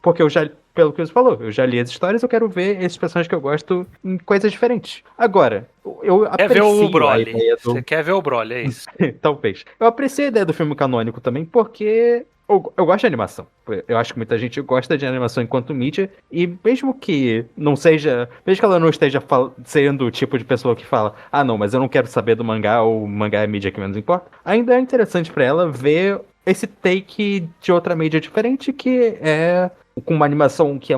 porque eu já, pelo que você falou, eu já li as histórias, eu quero ver esses personagens que eu gosto em coisas diferentes. Agora, eu aprecio ver o Broly. A ideia do... Você quer ver o Broly, é isso? Talvez. Eu aprecio a ideia do filme canônico também, porque eu gosto de animação. Eu acho que muita gente gosta de animação enquanto mídia, e mesmo que não seja... Mesmo que ela não esteja sendo o tipo de pessoa que fala, não, mas eu não quero saber do mangá, ou o mangá é a mídia que menos importa, ainda é interessante pra ela ver esse take de outra mídia diferente, que é com uma animação que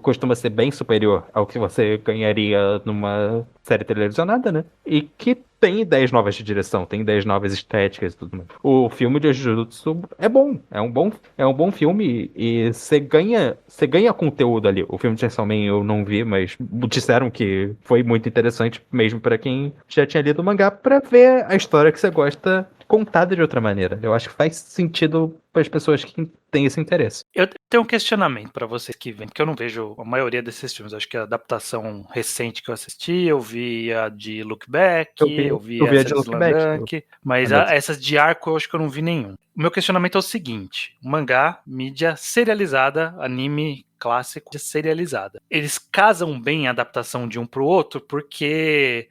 costuma ser bem superior ao que você ganharia numa série televisionada, né? E que tem ideias novas de direção, tem ideias novas estéticas e tudo mais. O filme de Jujutsu é bom, é um bom filme e você ganha conteúdo ali. O filme de Chainsaw Man eu não vi, mas disseram que foi muito interessante mesmo pra quem já tinha lido o mangá, pra ver a história que você gosta contada de outra maneira. Eu acho que faz sentido para as pessoas que têm esse interesse. Eu tenho um questionamento para vocês que vêm, porque eu não vejo a maioria desses filmes. Acho que a adaptação recente que eu assisti, eu vi a de Look Back, eu vi essa de Look Back, mas essas de arco eu acho que eu não vi nenhum. O meu questionamento é o seguinte: mangá, mídia serializada, anime clássico, serializada. Eles casam bem a adaptação de um pro outro, porque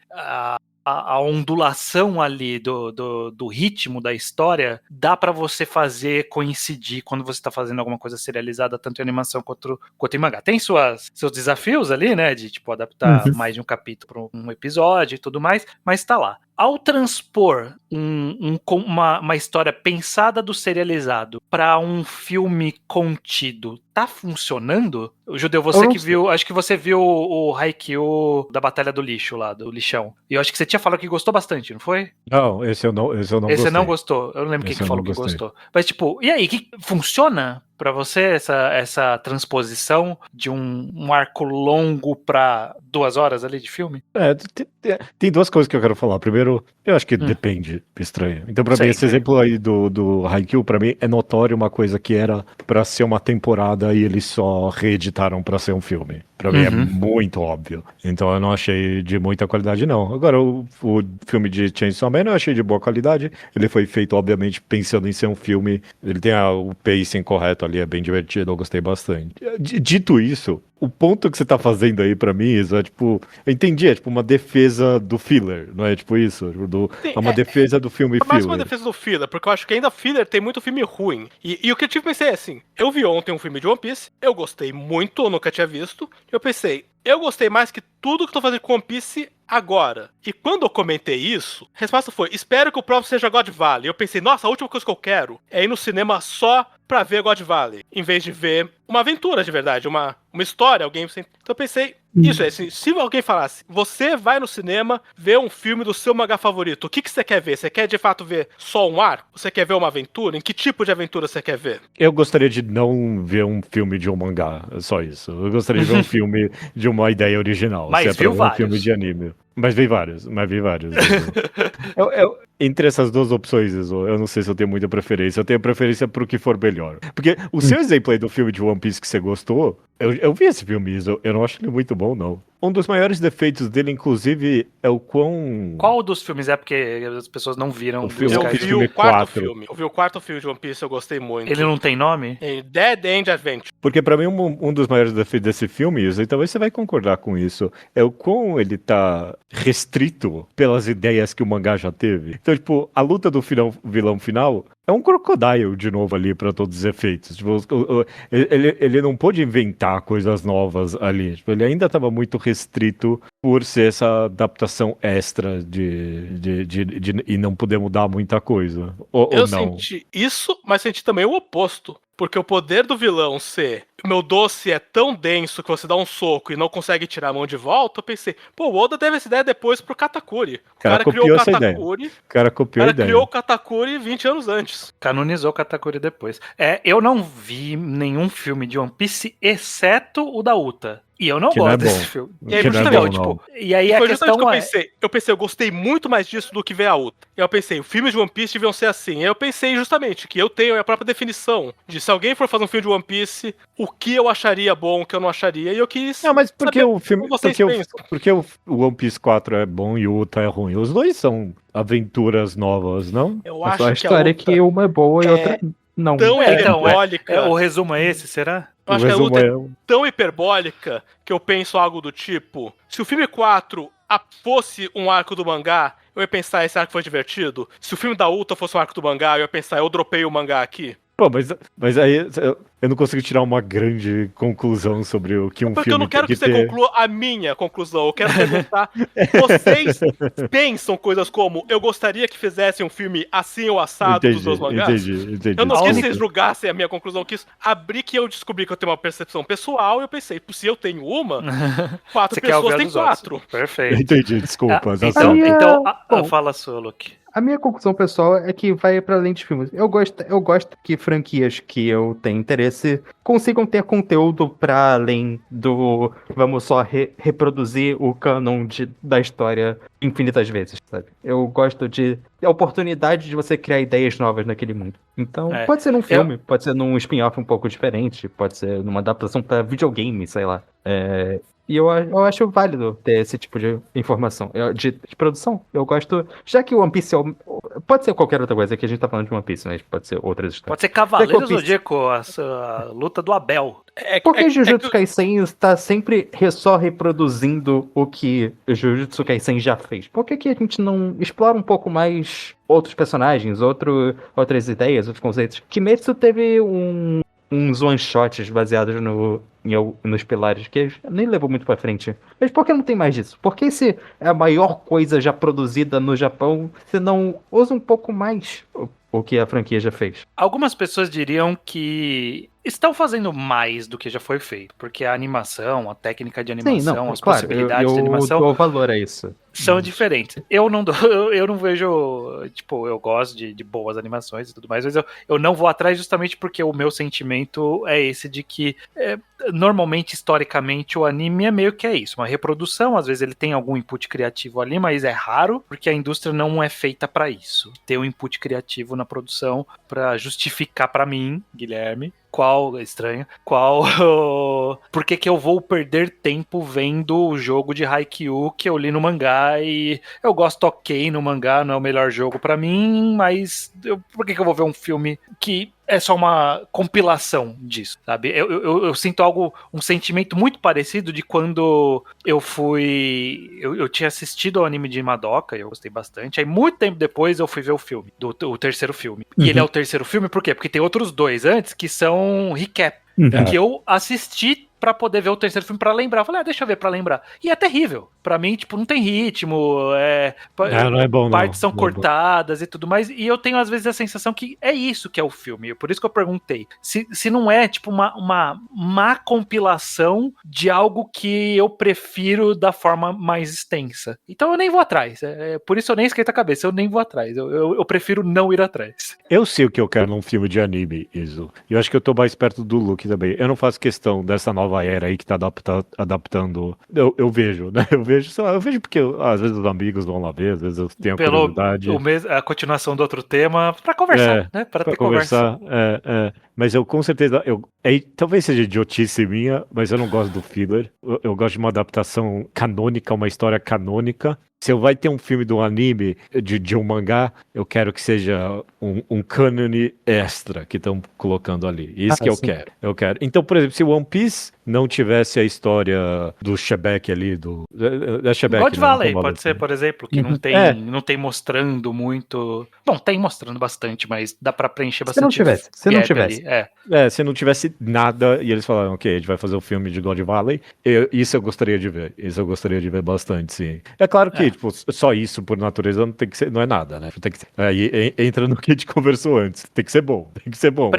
a ondulação ali do ritmo da história dá pra você fazer coincidir quando você tá fazendo alguma coisa serializada, tanto em animação quanto em mangá. Tem seus desafios ali, né, de tipo adaptar mais de um capítulo para um episódio e tudo mais, mas tá lá. Ao transpor uma história pensada do serializado para um filme contido, tá funcionando? O Judeu, você que viu, acho que você viu o Haikyuu da Batalha do Lixo lá, do lixão. E eu acho que você tinha falado que gostou bastante, não foi? Não, esse eu não gostei. Esse você não gostou? Eu não lembro quem que falou que gostou. Mas tipo, e aí, funciona pra você essa transposição de um arco longo pra 2 horas ali de filme? Tem duas coisas que eu quero falar. Primeiro, eu acho que depende, estranho. Então, pra mim, esse exemplo aí do Haikyuu, pra mim, é notório uma coisa que era pra ser uma temporada e eles só reeditaram pra ser um filme. Pra mim é muito óbvio. Então eu não achei de muita qualidade, não. Agora, o filme de Chainsaw Man eu achei de boa qualidade. Ele foi feito, obviamente, pensando em ser um filme. Ele tem o pacing correto ali, é bem divertido, eu gostei bastante. Dito isso, o ponto que você tá fazendo aí pra mim, isso é tipo... Eu entendi, é tipo uma defesa do filler, não é tipo isso? É uma defesa do filme filler. Mais uma defesa do filler, porque eu acho que ainda filler tem muito filme ruim. E o que eu tive pensei é assim, eu vi ontem um filme de One Piece, eu gostei muito, eu nunca tinha visto, eu pensei, eu gostei mais que tudo que eu tô fazendo com One Piece agora. E quando eu comentei isso, a resposta foi, espero que o próximo seja God Valley. Eu pensei, nossa, a última coisa que eu quero é ir no cinema só pra ver God Valley, em vez de ver uma aventura de verdade, uma história, alguém... Então eu pensei, isso é assim, se alguém falasse, você vai no cinema ver um filme do seu mangá favorito, o que você quer ver? Você quer de fato ver só um arco? Você quer ver uma aventura? Em que tipo de aventura você quer ver? Eu gostaria de não ver um filme de um mangá, só isso. Eu gostaria de ver um filme de uma ideia original. Mas viu vários. Um filme de anime. Mas vi vários. Entre essas duas opções, eu não sei se eu tenho muita preferência. Eu tenho preferência pro que for melhor. Porque o seu exemplo aí do filme de One Piece que você gostou, eu vi esse filme, Iso, eu não acho ele muito bom, não. Um dos maiores defeitos dele, inclusive, é o quão... Qual dos filmes é? Porque as pessoas não viram. O filme- Eu Sky vi filme o quarto 4. filme. Eu vi o quarto filme de One Piece, eu gostei muito. Ele não tem nome? Dead End Adventure. Porque pra mim um dos maiores defeitos desse filme, Iso, e talvez você vai concordar com isso, é o quão ele tá restrito pelas ideias que o mangá já teve. Então, tipo, a luta do vilão final é um crocodile de novo ali pra todos os efeitos. Tipo, ele não pôde inventar coisas novas ali. Tipo, ele ainda tava muito restrito por ser essa adaptação extra e não poder mudar muita coisa. Ou Eu não. senti isso, mas senti também o oposto. Porque o poder do vilão ser meu doce é tão denso que você dá um soco e não consegue tirar a mão de volta, eu pensei, pô, o Oda teve essa ideia depois pro Katakuri. O cara criou copiou o essa ideia. Katakuri. O cara O copiou a cara ideia. criou o Katakuri 20 anos antes. Canonizou Katakuri depois. Eu não vi nenhum filme de One Piece, exceto o da Uta. E eu não Que não gosto é desse bom. filme. E aí, Que não é justamente, bom, não. E aí E a foi justamente o que questão eu pensei, eu gostei muito mais disso do que ver a outra. E eu pensei, os filmes de One Piece deviam ser assim. E eu pensei justamente que eu tenho a minha própria definição de se alguém for fazer um filme de One Piece, o que eu acharia bom, o que eu não acharia. E eu quis Não, mas porque saber o filme. como vocês pensam. Porque o One Piece 4 é bom e o Uta é ruim. Os dois são aventuras novas, não? Eu É acho só a que a história outra que uma é boa e é outra não. tão então, hiperbólica. o resumo é esse, será? Eu acho O que a resumo luta é é- tão hiperbólica que eu penso algo do tipo: se o filme 4 fosse um arco do mangá, eu ia pensar, esse arco foi divertido. Se o filme da Uta fosse um arco do mangá, eu ia pensar, eu dropei o mangá aqui. Pô, mas aí eu não consigo tirar uma grande conclusão sobre o que um Porque filme eu não quero tem que você ter. conclua a minha conclusão. Eu quero perguntar: vocês pensam coisas como eu gostaria que fizessem um filme assim ou assado dos meus mangás? Entendi. Eu não quis que Desculpa. vocês julgassem a minha conclusão, eu quis abrir que eu descobri que eu tenho uma percepção pessoal e eu pensei, se eu tenho uma, quatro Você quer ouvir pessoas a têm dos outros. quatro. Perfeito. Entendi, desculpa. já Então, sei. Bom. fala a sua, Luke. A minha conclusão pessoal é que vai para além dos filmes. Eu gosto que franquias que eu tenho interesse consigam ter conteúdo para além do vamos só reproduzir o canon da história infinitas vezes, sabe? Eu gosto a oportunidade de você criar ideias novas naquele mundo. Então, pode ser num filme, pode ser num spin-off um pouco diferente, pode ser numa adaptação para videogame, sei lá. E eu acho válido ter esse tipo de informação, de produção. Eu gosto, já que o One Piece pode ser qualquer outra coisa, que a gente tá falando de One Piece, mas pode ser outras histórias. Pode ser Cavaleiro One Piece. Zodíaco, a luta do Abel. Porque Jujutsu Kaisen está sempre só reproduzindo o que Jujutsu Kaisen já fez. Por que a gente não explora um pouco mais outros personagens, outras ideias, outros conceitos? Kimetsu teve uns one-shots baseados nos pilares, que nem levou muito pra frente. Mas por que não tem mais disso? Por que se é a maior coisa já produzida no Japão, você não usa um pouco mais o que a franquia já fez? Algumas pessoas diriam que estão fazendo mais do que já foi feito, porque a animação, a técnica de animação, as possibilidades de animação eu dou valor a isso. são diferentes. Eu não vejo, tipo, eu gosto de boas animações e tudo mais, mas eu não vou atrás justamente porque o meu sentimento é esse de que normalmente, historicamente, o anime é meio que isso, uma reprodução, às vezes ele tem algum input criativo ali, mas é raro, porque a indústria não é feita pra isso. Ter um input criativo na produção pra justificar pra mim, Guilherme, por que eu vou perder tempo vendo o jogo de Haikyuu que eu li no mangá e eu gosto ok no mangá, não é o melhor jogo pra mim, mas por que eu vou ver um filme que é só uma compilação disso, sabe? Eu sinto um sentimento muito parecido de quando eu tinha assistido ao anime de Madoka, eu gostei bastante, aí muito tempo depois eu fui ver o filme, o terceiro filme. E ele é o terceiro filme, por quê? Porque tem outros dois antes que são recap, que eu assisti pra poder ver o terceiro filme pra lembrar. Eu falei, deixa eu ver pra lembrar. E é terrível. Pra mim, tipo, não tem ritmo, não é bom, partes são não é cortadas e tudo mais. E eu tenho, às vezes, a sensação que é isso que é o filme. Por isso que eu perguntei. Se não é, tipo, uma má compilação de algo que eu prefiro da forma mais extensa. Então eu nem vou atrás. Por isso eu nem esquento a cabeça. Eu nem vou atrás. Eu prefiro não ir atrás. Eu sei o que eu quero num filme de anime, Iso. E eu acho que eu tô mais perto do Luke também. Eu não faço questão dessa nova nova era aí que tá adaptando. Eu vejo, né? Eu vejo, sei lá, eu vejo porque às vezes os amigos vão lá ver, às vezes eu tenho a curiosidade. A continuação do outro tema, pra conversar, né? Pra ter conversa. Mas eu com certeza, talvez seja idiotice minha, mas eu não gosto do filler. Eu gosto de uma adaptação canônica, uma história canônica. Se eu vai ter um filme do anime, de um mangá, eu quero que seja um cânone extra que estão colocando ali. Isso que eu sim. quero. Eu quero. Então, por exemplo, se One Piece não tivesse a história do Shebek ali, da Shebek, God né? Valley, Não pode ser, por exemplo, que Uhum. não tem mostrando muito. Bom, tem mostrando bastante, mas dá pra preencher Se bastante. não tivesse, se não gap tivesse. ali. Se não tivesse nada e eles falaram, ok, a gente vai fazer o filme de God Valley, isso eu gostaria de ver. Isso eu gostaria de ver bastante, sim. É claro que, tipo, só isso por natureza não tem que ser, não é nada, né? Tem que ser, aí entra no que a gente conversou antes. Tem que ser bom, tem que ser bom.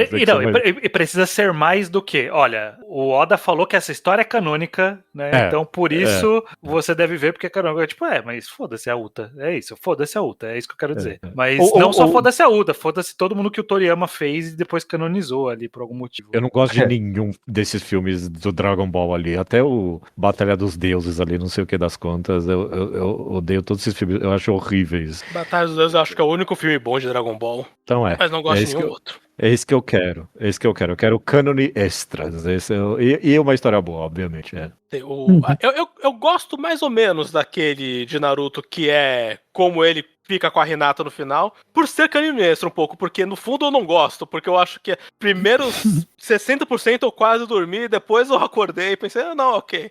E precisa ser mais do que, olha, o Oda falou que essa história é canônica, né? Então por isso você deve ver porque é canônica. Tipo, mas foda-se a Uta. É isso, foda-se a Uta. É isso que eu quero dizer. Mas não só foda-se a Uta, foda-se todo mundo que o Toriyama fez e depois canonizou ali por algum motivo. Eu não gosto de nenhum desses filmes do Dragon Ball ali. Até o Batalha dos Deuses ali, não sei o que das contas. Eu odeio todos esses filmes. Eu acho horríveis. Batalha dos Deuses eu acho que é o único filme bom de Dragon Ball. Então Mas não gosto de nenhum outro. É isso que eu quero. É isso que eu quero. Eu quero cânone extras. E uma história boa, obviamente. Eu gosto mais ou menos daquele de Naruto que é como ele fica com a Hinata no final, por ser canone extra um pouco, porque no fundo eu não gosto, porque eu acho que primeiros 60% eu quase dormi, depois eu acordei e pensei, não, ok,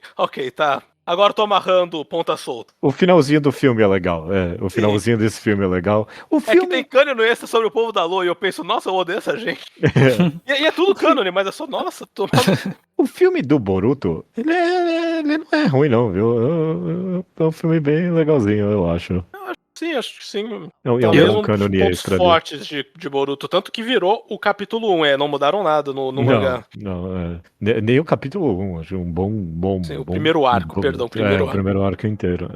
tá. Agora eu tô amarrando ponta solta. O finalzinho do filme é legal. O finalzinho desse filme é legal. É que tem cânone extra sobre o povo da Lua e eu penso, nossa, eu odeio essa gente. E é tudo cânone, mas é só, nossa, O filme do Boruto, ele não é ruim, não, viu? É um filme bem legalzinho, eu acho. Acho que sim. É um Talvez cânone pontos extra fortes de Boruto, tanto que virou o capítulo 1, não mudaram nada no mangá. Não, nem o capítulo 1, acho um bom... Sim, o primeiro arco, perdão, o primeiro arco inteiro,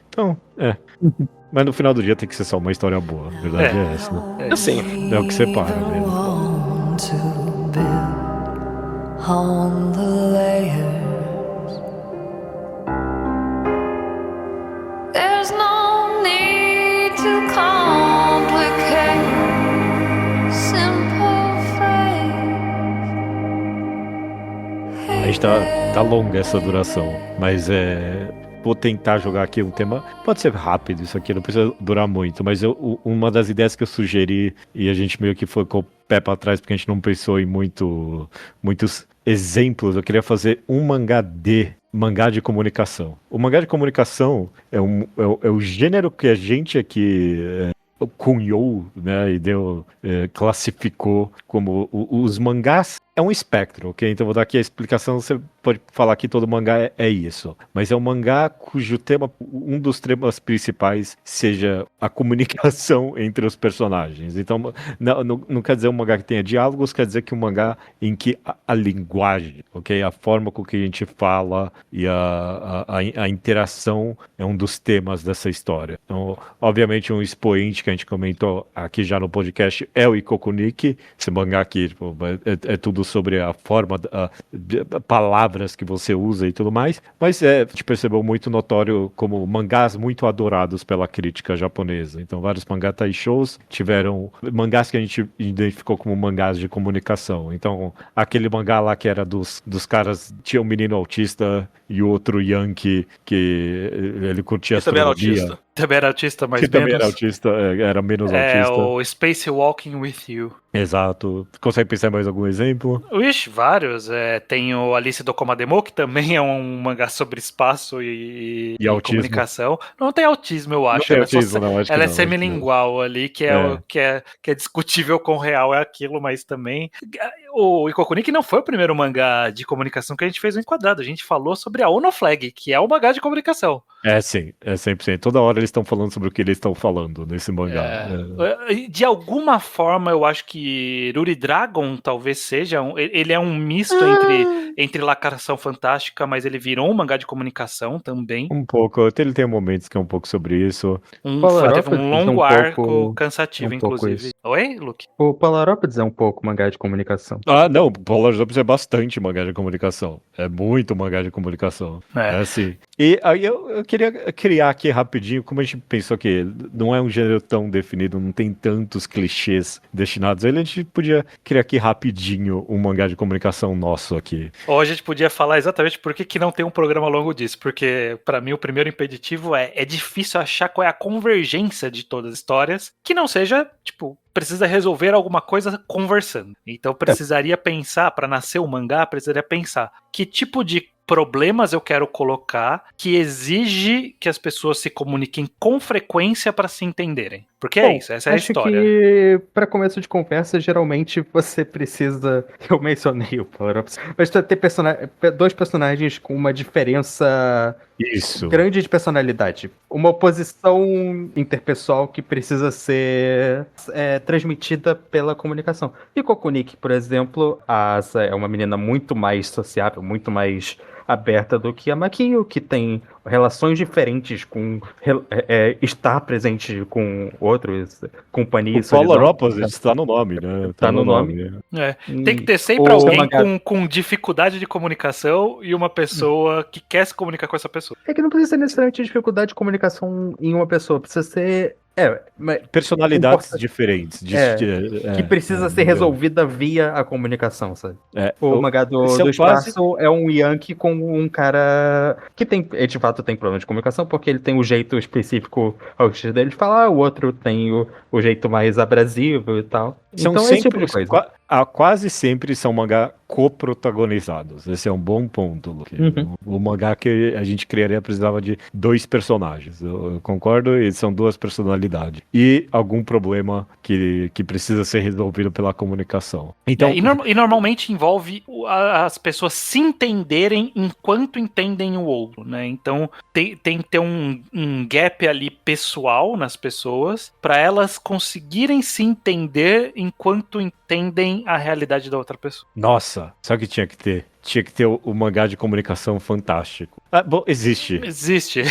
Então, Mas no final do dia tem que ser só uma história boa, a verdade é essa, né? Assim. É o que separa mesmo. On the layers, there's no need to complicate simple A gente tá longa essa duração, mas vou tentar jogar aqui um tema. Pode ser rápido isso aqui, não precisa durar muito, mas uma das ideias que eu sugeri e a gente meio que foi com o pé pra trás porque a gente não pensou em muitos exemplos. Eu queria fazer um mangá de comunicação. O mangá de comunicação é o gênero que a gente aqui cunhou, né, e classificou como os mangás. É um espectro, ok? Então vou dar aqui a explicação, você pode falar que todo mangá é isso. Mas é um mangá cujo tema, um dos temas principais, seja a comunicação entre os personagens. Então não quer dizer um mangá que tenha diálogos, quer dizer que um mangá em que a linguagem, ok? A forma com que a gente fala e a interação é um dos temas dessa história. Então, obviamente, um expoente que a gente comentou aqui já no podcast é o Ikokunik. Esse mangá aqui, tipo, é tudo sobre a forma, palavras que você usa e tudo mais, mas a gente percebeu muito notório como mangás muito adorados pela crítica japonesa. Então vários mangá taishous tiveram mangás que a gente identificou como mangás de comunicação. Então aquele mangá lá que era dos caras, tinha um menino autista e outro yankee que ele curtia astronomia. Também era autista, mas que também era autista, era menos autista. É o Space Walking With You. Exato. Consegue pensar em mais algum exemplo? Ixi, vários. Tem o Alice do Komademo, que também é um mangá sobre espaço e comunicação. Não tem autismo, eu acho. Ela é semilingual ali, que é discutível com real é aquilo, mas também... O Ikokunik não foi o primeiro mangá de comunicação que a gente fez no Enquadrado. A gente falou sobre a Ono Flag, que é o mangá de comunicação. Sim, é 100%. Toda hora eles estão falando sobre o que eles estão falando nesse mangá. De alguma forma, eu acho que Ruri Dragon talvez seja... Ele é um misto entre lacração fantástica, mas ele virou um mangá de comunicação também. Um pouco. Ele tem momentos que é um pouco sobre isso. Teve um longo arco cansativo, inclusive. Oi, Luke? O Polarópolis é um pouco mangá de comunicação. Ah, não, Polar Jumps é bastante mangá de comunicação. É muito mangá de comunicação. É assim. E aí eu queria criar aqui rapidinho, como a gente pensou que não é um gênero tão definido, não tem tantos clichês destinados a ele, a gente podia criar aqui rapidinho um mangá de comunicação nosso aqui. Ou a gente podia falar exatamente por que não tem um programa longo disso, porque pra mim o primeiro impeditivo é difícil achar qual é a convergência de todas as histórias, que não seja, tipo, precisa resolver alguma coisa conversando. Então precisaria pensar, pra nascer o mangá, precisaria pensar que tipo de problemas eu quero colocar que exige que as pessoas se comuniquem com frequência pra se entenderem. Porque é isso, essa é a acho história. que para começo de conversa, geralmente você precisa. Eu mencionei o Power Ups, mas ter dois personagens com uma diferença Isso. grande de personalidade. Uma oposição interpessoal que precisa ser transmitida pela comunicação. E Kokunik, por exemplo, a Asa é uma menina muito mais sociável, muito mais aberta do que a Makio, que tem relações diferentes com estar presente com outros, companhia e O Polar solidão. Opposites está no nome, né? Tá no nome. Tem que ter sempre O alguém mangá- com dificuldade de comunicação e uma pessoa que quer se comunicar com essa pessoa. É que não precisa ser necessariamente dificuldade de comunicação em uma pessoa, precisa ser. Mas Personalidades importa- diferentes. que precisa ser resolvida via a comunicação, sabe? O mangá do são quase- espaço é um Yankee com um cara que de fato tem problema de comunicação, porque ele tem o jeito específico ao estilo dele de falar, o outro tem o jeito mais abrasivo e tal. São Então, esse sempre, tipo de coisa. quase sempre são mangá coprotagonizados. Esse é um bom ponto, Luke. Uhum. O mangá que a gente criaria precisava de 2 personagens. Eu concordo, e são 2 personalidades. E algum problema que precisa ser resolvido pela comunicação. Então, E normalmente envolve as pessoas se entenderem enquanto entendem o outro, né? Então tem que ter um gap ali pessoal nas pessoas para elas conseguirem se entender enquanto entendem a realidade da outra pessoa. nossa, sabe o que tinha que ter? Tinha que ter o mangá de comunicação fantástico. Ah, bom, existe. Existe.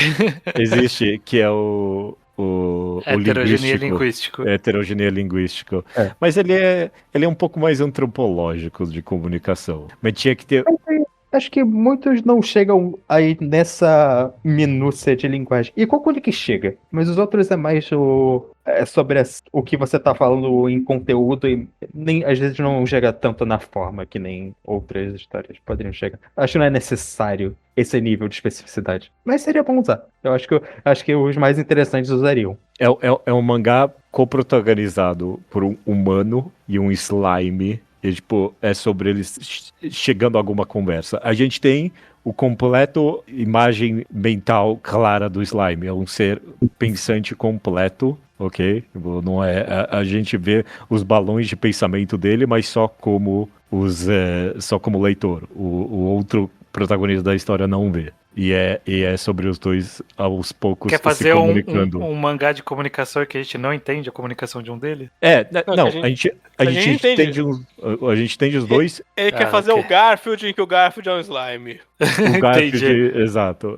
Existe, que é o Heterogeneia linguístico. linguístico. Heterogeneia linguístico. É. Mas ele é um pouco mais antropológico de comunicação. Mas tinha que ter. Acho que muitos não chegam aí nessa minúcia de linguagem. E Kokunik chega, mas os outros é mais sobre o que você tá falando em conteúdo e nem, às vezes não chega tanto na forma que nem outras histórias poderiam chegar. Acho que não é necessário esse nível de especificidade. Mas seria bom usar. Eu acho que os mais interessantes usariam. É um mangá coprotagonizado por um humano e um slime. E, tipo, é sobre eles chegando a alguma conversa. A gente tem o completo imagem mental clara do slime. É um ser pensante completo, ok? Não é, a gente vê os balões de pensamento dele, mas só como só como leitor. O outro protagonista da história não vê. E é sobre os dois aos poucos Quer se fazer comunicando. um mangá de comunicação que a gente não entende a comunicação de um deles? Não, a gente entende a gente entende os dois. Ele quer fazer ok. o Garfield, em que o Garfield é um slime. O Garfield, Entendi. exato.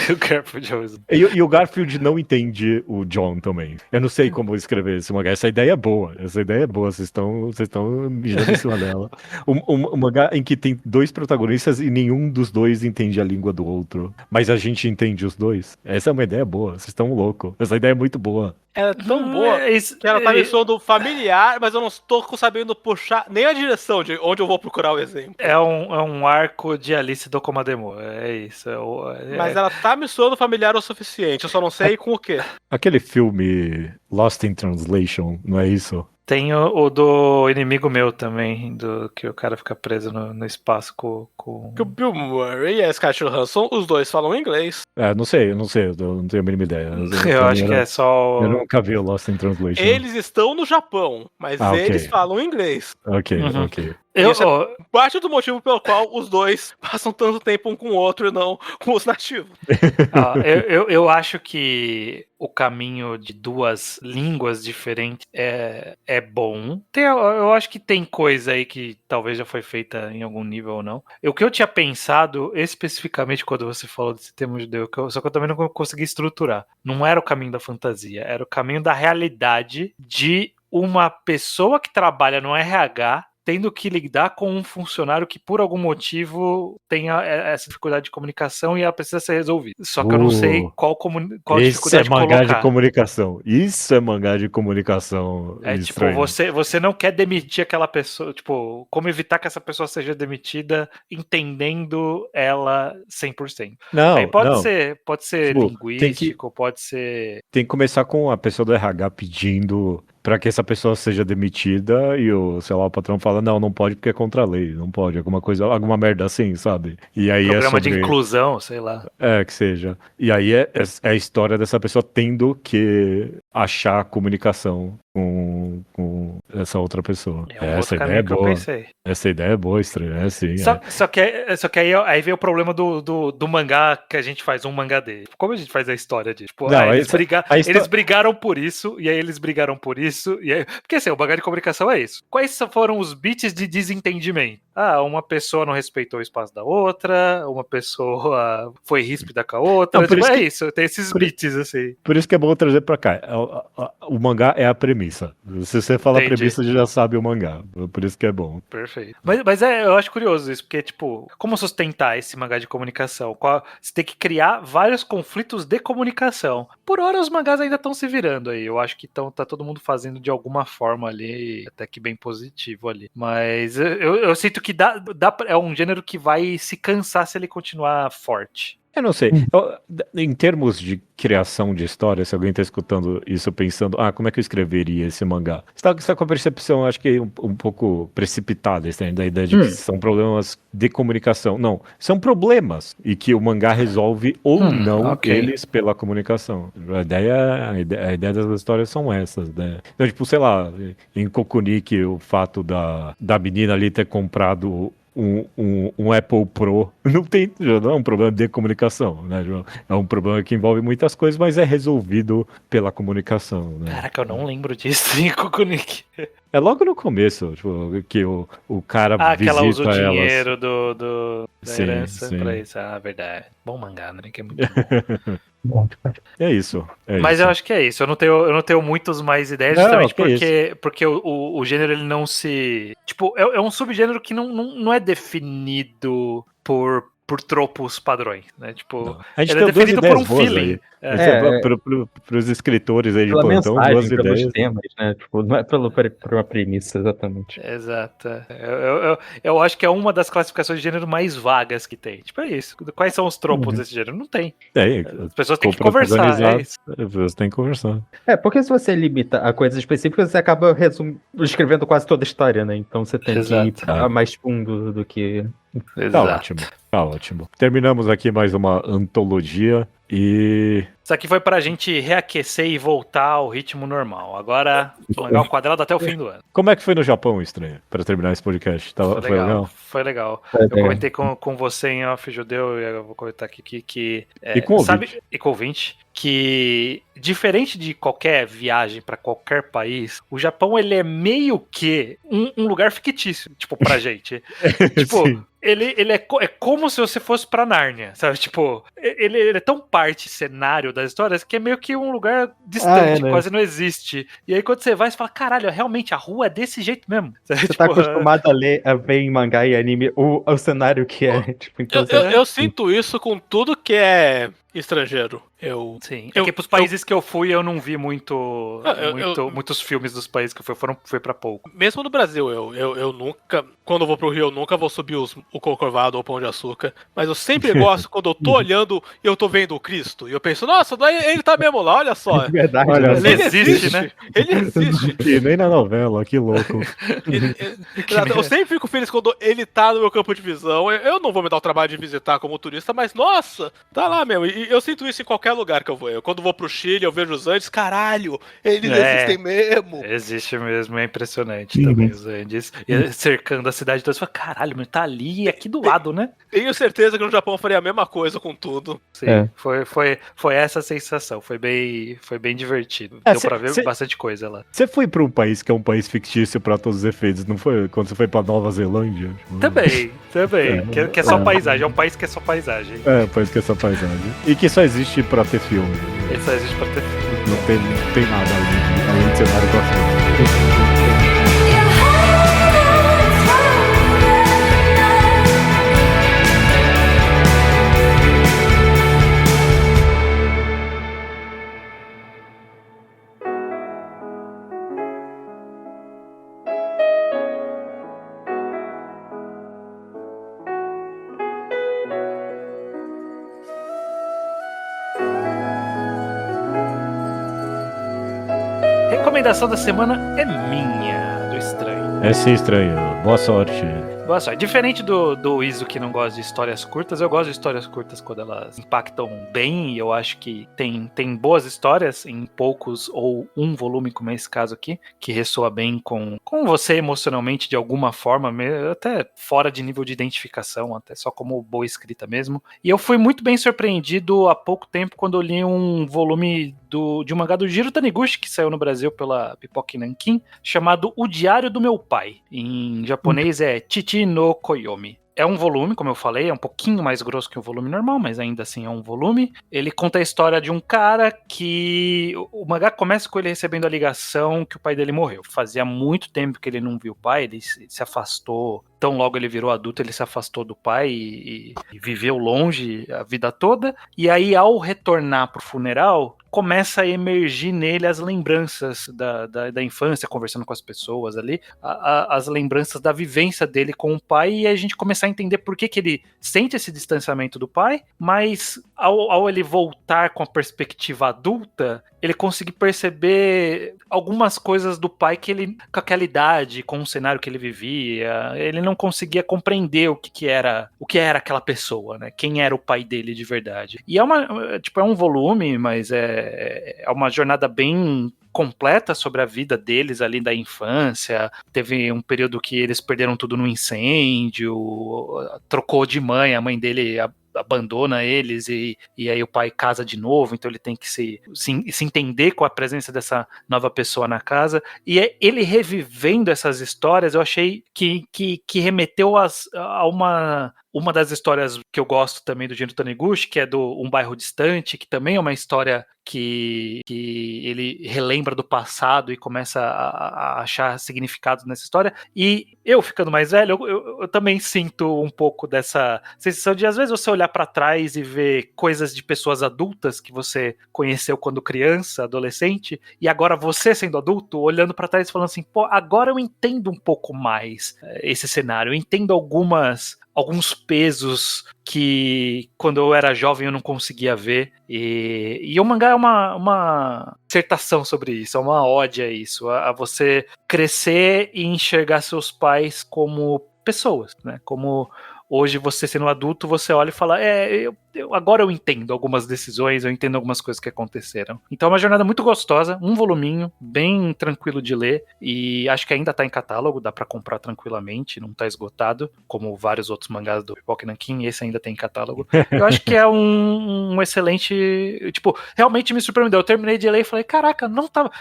O Garfield Jones. E o Garfield não entende o John também. Eu não sei como escrever esse mangá. Essa ideia é boa. Vocês estão mijando em cima dela. Um mangá em que tem 2 protagonistas e nenhum dos 2 entende a língua do outro. Mas a gente entende os 2. Essa é uma ideia boa. Vocês estão loucos. Essa ideia é muito boa. Ela é tão boa que ela tá me soando familiar, mas eu não estou sabendo puxar nem a direção de onde eu vou procurar o exemplo. É um arco de Alice do Comademo. É isso. Mas ela tá me soando familiar o suficiente, eu só não sei com o quê. Aquele filme Lost in Translation, não é isso? Tem o do Inimigo Meu também, do que o cara fica preso no espaço com... Que o Bill Murray e a Scarlett Johansson, os dois falam inglês. Não sei, eu não tenho a mínima ideia. Eu acho que é só... Eu nunca vi o Lost in Translation. Eles estão no Japão, mas ok. eles falam inglês. Ok. Isso é parte do motivo pelo qual os dois passam tanto tempo um com o outro e não com os nativos. Eu acho que o caminho de 2 línguas diferentes é bom. Eu acho que tem coisa aí que talvez já foi feita em algum nível ou não. O que eu tinha pensado especificamente quando você falou desse tema judeu, só que eu também não consegui estruturar. Não era o caminho da fantasia, era o caminho da realidade de uma pessoa que trabalha no RH tendo que lidar com um funcionário que por algum motivo tenha essa dificuldade de comunicação e ela precisa ser resolvida. Só que eu não sei qual Isso dificuldade é de mangá colocar. de comunicação. Isso é mangá de comunicação. É tipo, você não quer demitir aquela pessoa, tipo, como evitar que essa pessoa seja demitida entendendo ela 100%. Não, Aí pode não. ser Tipo, linguístico, pode ser... Tem que começar com a pessoa do RH pedindo pra que essa pessoa seja demitida e o patrão fala, não pode porque é contra a lei, não pode, alguma merda assim, sabe? E aí Programa é sobre... de inclusão, sei lá. Que seja. E aí é a história dessa pessoa tendo que achar comunicação com essa outra pessoa. É um Essa outro ideia é caminho que eu boa. pensei. Essa ideia é boa, estranha, sim. Só que aí vem o problema do mangá que a gente faz, um mangá dele. Como a gente faz a história disso? Tipo, Não, eles brigaram por isso, e aí eles brigaram por isso, e aí... Porque assim, o mangá de comunicação é isso. Quais foram os bits de desentendimento? Uma pessoa não respeitou o espaço da outra, uma pessoa foi ríspida com a outra. Não, Tipo, isso, tem esses bits, assim. Por isso que é bom trazer pra cá. O mangá é a premissa. Se você fala a premissa, você já sabe o mangá. Por isso que é bom. Perfeito. Mas eu acho curioso isso, porque, tipo, como sustentar esse mangá de comunicação? Você tem que criar vários conflitos de comunicação. Por hora, os mangás ainda estão se virando aí. Eu acho que tá todo mundo fazendo de alguma forma ali, até que bem positivo ali. Mas eu sinto que é um gênero que vai se cansar se ele continuar forte. Eu não sei. Em termos de criação de história, se alguém está escutando isso pensando, como é que eu escreveria esse mangá? Você está com a percepção, acho que um pouco precipitada, da ideia de que são problemas de comunicação. Não, são problemas e que o mangá resolve ou não eles pela comunicação. A ideia das histórias são essas, né? Então, tipo, sei lá, em Kokunik, o fato da menina ali ter comprado um Apple Pro não é um problema de comunicação, né, João? É um problema que envolve muitas coisas, mas é resolvido pela comunicação, né? Caraca, eu não lembro disso em Kokunik. É logo no começo, tipo, que o cara visita que ela usa o elas. dinheiro da herança sim. pra isso. Verdade. Bom mangá, né? Que é muito bom. É isso. Mas eu acho que é isso. Eu não tenho muitos mais ideias, justamente porque o gênero ele não se... Tipo, é um subgênero que não é definido por tropos padrões, né? Tipo, ele é definido por um feeling. Para os escritores aí de pela plantão, mensagem, duas pelos ideias. temas, né? Tipo, não é por uma premissa, exatamente. Exato. Eu acho que é uma das classificações de gênero mais vagas que tem. Tipo, é isso. Quais são os tropos desse gênero? Não tem. As pessoas têm que conversar, é isso. As pessoas têm que conversar. Porque se você limita a coisas específicas, você acaba escrevendo quase toda a história, né? Então você tem que ir mais fundo do que... Tá ótimo. Terminamos aqui mais uma antologia e... Isso aqui foi pra gente reaquecer e voltar ao ritmo normal. Agora, mangá ao quadrado até o fim do ano. Como é que foi no Japão, Estranho? Pra terminar esse podcast. Foi legal? Foi legal. Eu comentei com você em off, Judeu, e eu vou comentar aqui que... E com ouvinte. E com ouvinte, que diferente de qualquer viagem pra qualquer país, o Japão, ele é meio que um lugar fictício, tipo, pra gente. Tipo... Sim. Ele é como se você fosse pra Nárnia, sabe? Tipo, ele é tão parte cenário das histórias que é meio que um lugar distante, né? quase não existe. E aí quando você vai, você fala, caralho, realmente a rua é desse jeito mesmo. Você tipo, tá acostumado a ver em mangá e anime o cenário que é. Tipo, então eu sinto isso com tudo que é estrangeiro. Sim. É que pros países que eu fui, eu não vi muitos filmes dos países que eu fui, foi pra pouco. Mesmo no Brasil, eu nunca, quando eu vou pro Rio, eu nunca vou subir o Corcovado ou o Pão de Açúcar, mas eu sempre gosto quando eu tô olhando e eu tô vendo o Cristo, e eu penso, nossa, daí ele tá mesmo lá, olha só. É verdade, olha, ele existe, né? Ele existe. E nem na novela, que louco. Eu sempre fico feliz quando ele tá no meu campo de visão. Eu não vou me dar o trabalho de visitar como turista, mas nossa, tá lá mesmo. E eu sinto isso em qualquer lugar que eu vou. Quando vou pro Chile, eu vejo os Andes, caralho, eles existem mesmo. Existe mesmo, é impressionante também os Andes. E cercando a cidade toda, você fala, caralho, mas tá ali, aqui do lado, né? Tenho certeza que no Japão eu faria a mesma coisa com tudo. Sim, foi essa a sensação, foi bem divertido. Deu pra ver bastante coisa lá. Você foi pra um país que é um país fictício pra todos os efeitos, não foi? Quando você foi pra Nova Zelândia? Também. Que é só paisagem, é um país que é só paisagem. É, um país que é só paisagem. E que só existe pra ter filme. Ele só existe pra ter filme. Não tem nada além de cenário pra filme. Your heart recomendação da semana é minha, do Estranho. É sim, Estranho. Boa sorte. Boa sorte. Diferente do Iso, que não gosta de histórias curtas, eu gosto de histórias curtas quando elas impactam bem, e eu acho que tem boas histórias em poucos ou um volume, como é esse caso aqui, que ressoa bem com você emocionalmente de alguma forma, até fora de nível de identificação, até só como boa escrita mesmo. E eu fui muito bem surpreendido há pouco tempo quando eu li um volume de um mangá do Jiro Taniguchi, que saiu no Brasil pela Pipoca Nankin, chamado O Diário do Meu Pai. Em japonês é Chichi no Koyomi. É um volume, como eu falei, é um pouquinho mais grosso que um volume normal, mas ainda assim é um volume. Ele conta a história de um cara que... O mangá começa com ele recebendo a ligação que o pai dele morreu. Fazia muito tempo que ele não viu o pai, ele se afastou. Tão logo ele virou adulto, ele se afastou do pai e viveu longe a vida toda. E aí, ao retornar pro funeral, começa a emergir nele as lembranças da infância, conversando com as pessoas ali, as lembranças da vivência dele com o pai, e a gente começar a entender por que ele sente esse distanciamento do pai, mas ao ele voltar com a perspectiva adulta, ele conseguir perceber algumas coisas do pai que ele, com aquela idade, com o cenário que ele vivia, ele não conseguia compreender o que era aquela pessoa, né? Quem era o pai dele de verdade. E é um volume, mas é uma jornada bem completa sobre a vida deles ali da infância. Teve um período que eles perderam tudo no incêndio, trocou de mãe, a mãe dele abandona eles e aí o pai casa de novo, então ele tem que se entender com a presença dessa nova pessoa na casa, e ele revivendo essas histórias, eu achei que remeteu a uma das histórias que eu gosto também do Jiro Taniguchi, que é do Um Bairro Distante, que também é uma história que ele relembra do passado e começa a achar significados nessa história. E eu, ficando mais velho, eu também sinto um pouco dessa sensação de, às vezes, você olhar para trás e ver coisas de pessoas adultas que você conheceu quando criança, adolescente, e agora você, sendo adulto, olhando para trás e falando assim, pô, agora eu entendo um pouco mais esse cenário, eu entendo alguns pesos que quando eu era jovem eu não conseguia ver, e o mangá é uma dissertação sobre isso, é uma ode a isso, a você crescer e enxergar seus pais como pessoas, né? Como hoje você sendo adulto, você olha e fala, agora eu entendo algumas decisões, eu entendo algumas coisas que aconteceram. Então é uma jornada muito gostosa, um voluminho, bem tranquilo de ler, e acho que ainda tá em catálogo, dá pra comprar tranquilamente, não tá esgotado, como vários outros mangás do Pipoca Nankin, esse ainda tem em catálogo. Eu acho que é um excelente, tipo, realmente me surpreendeu. Eu terminei de ler e falei, caraca,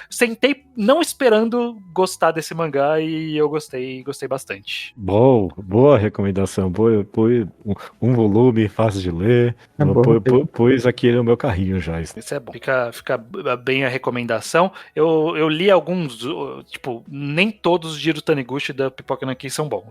sentei não esperando gostar desse mangá, e eu gostei bastante. Boa recomendação, um volume fácil de ler. Pôs aqui no meu carrinho já. Isso é bom. Fica bem a recomendação. Eu li alguns, tipo, nem todos os Jiro Taniguchi da Pipoca Nankin são bons.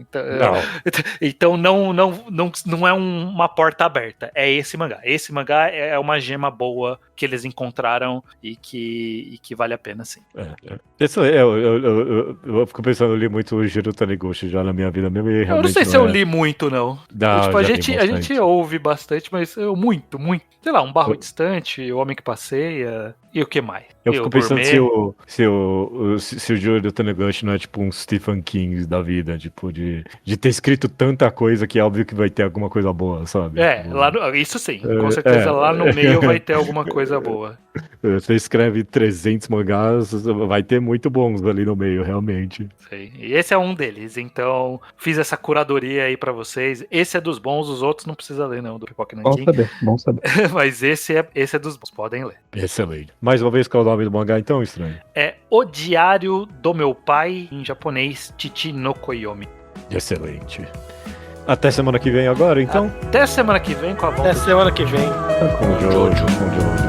Então não é uma porta aberta. É esse mangá. Esse mangá é uma gema boa que eles encontraram e que vale a pena, sim. Eu fico pensando, eu li muito o Jiro Taniguchi já na minha vida mesmo. E eu não sei se eu li muito, não. Tipo, a gente ouve bastante, mas muito. Sei lá, Um Bairro Distante, O Homem que Passeia, e o que mais? Eu fico pensando se o Jiro Taniguchi não é tipo um Stephen King da vida, tipo, de ter escrito tanta coisa que é óbvio que vai ter alguma coisa boa, sabe? Isso sim, com certeza lá no meio vai ter alguma coisa boa. Você escreve 300 mangás, vai ter muito bons ali no meio, realmente. Sei. E esse é um deles, então fiz essa curadoria aí pra vocês. Esse é dos bons, os outros não precisa ler não, do Pipoca Nankin. Bom saber. Mas esse é dos bons, podem ler. Excelente. Mais uma vez, qual é o nome do mangá então, Estranho? É O Diário do Meu Pai, em japonês, Chichi no Koyomi. Excelente. Até semana que vem agora, então? Até semana que vem com a volta. Até semana que vem. Com o Jojo.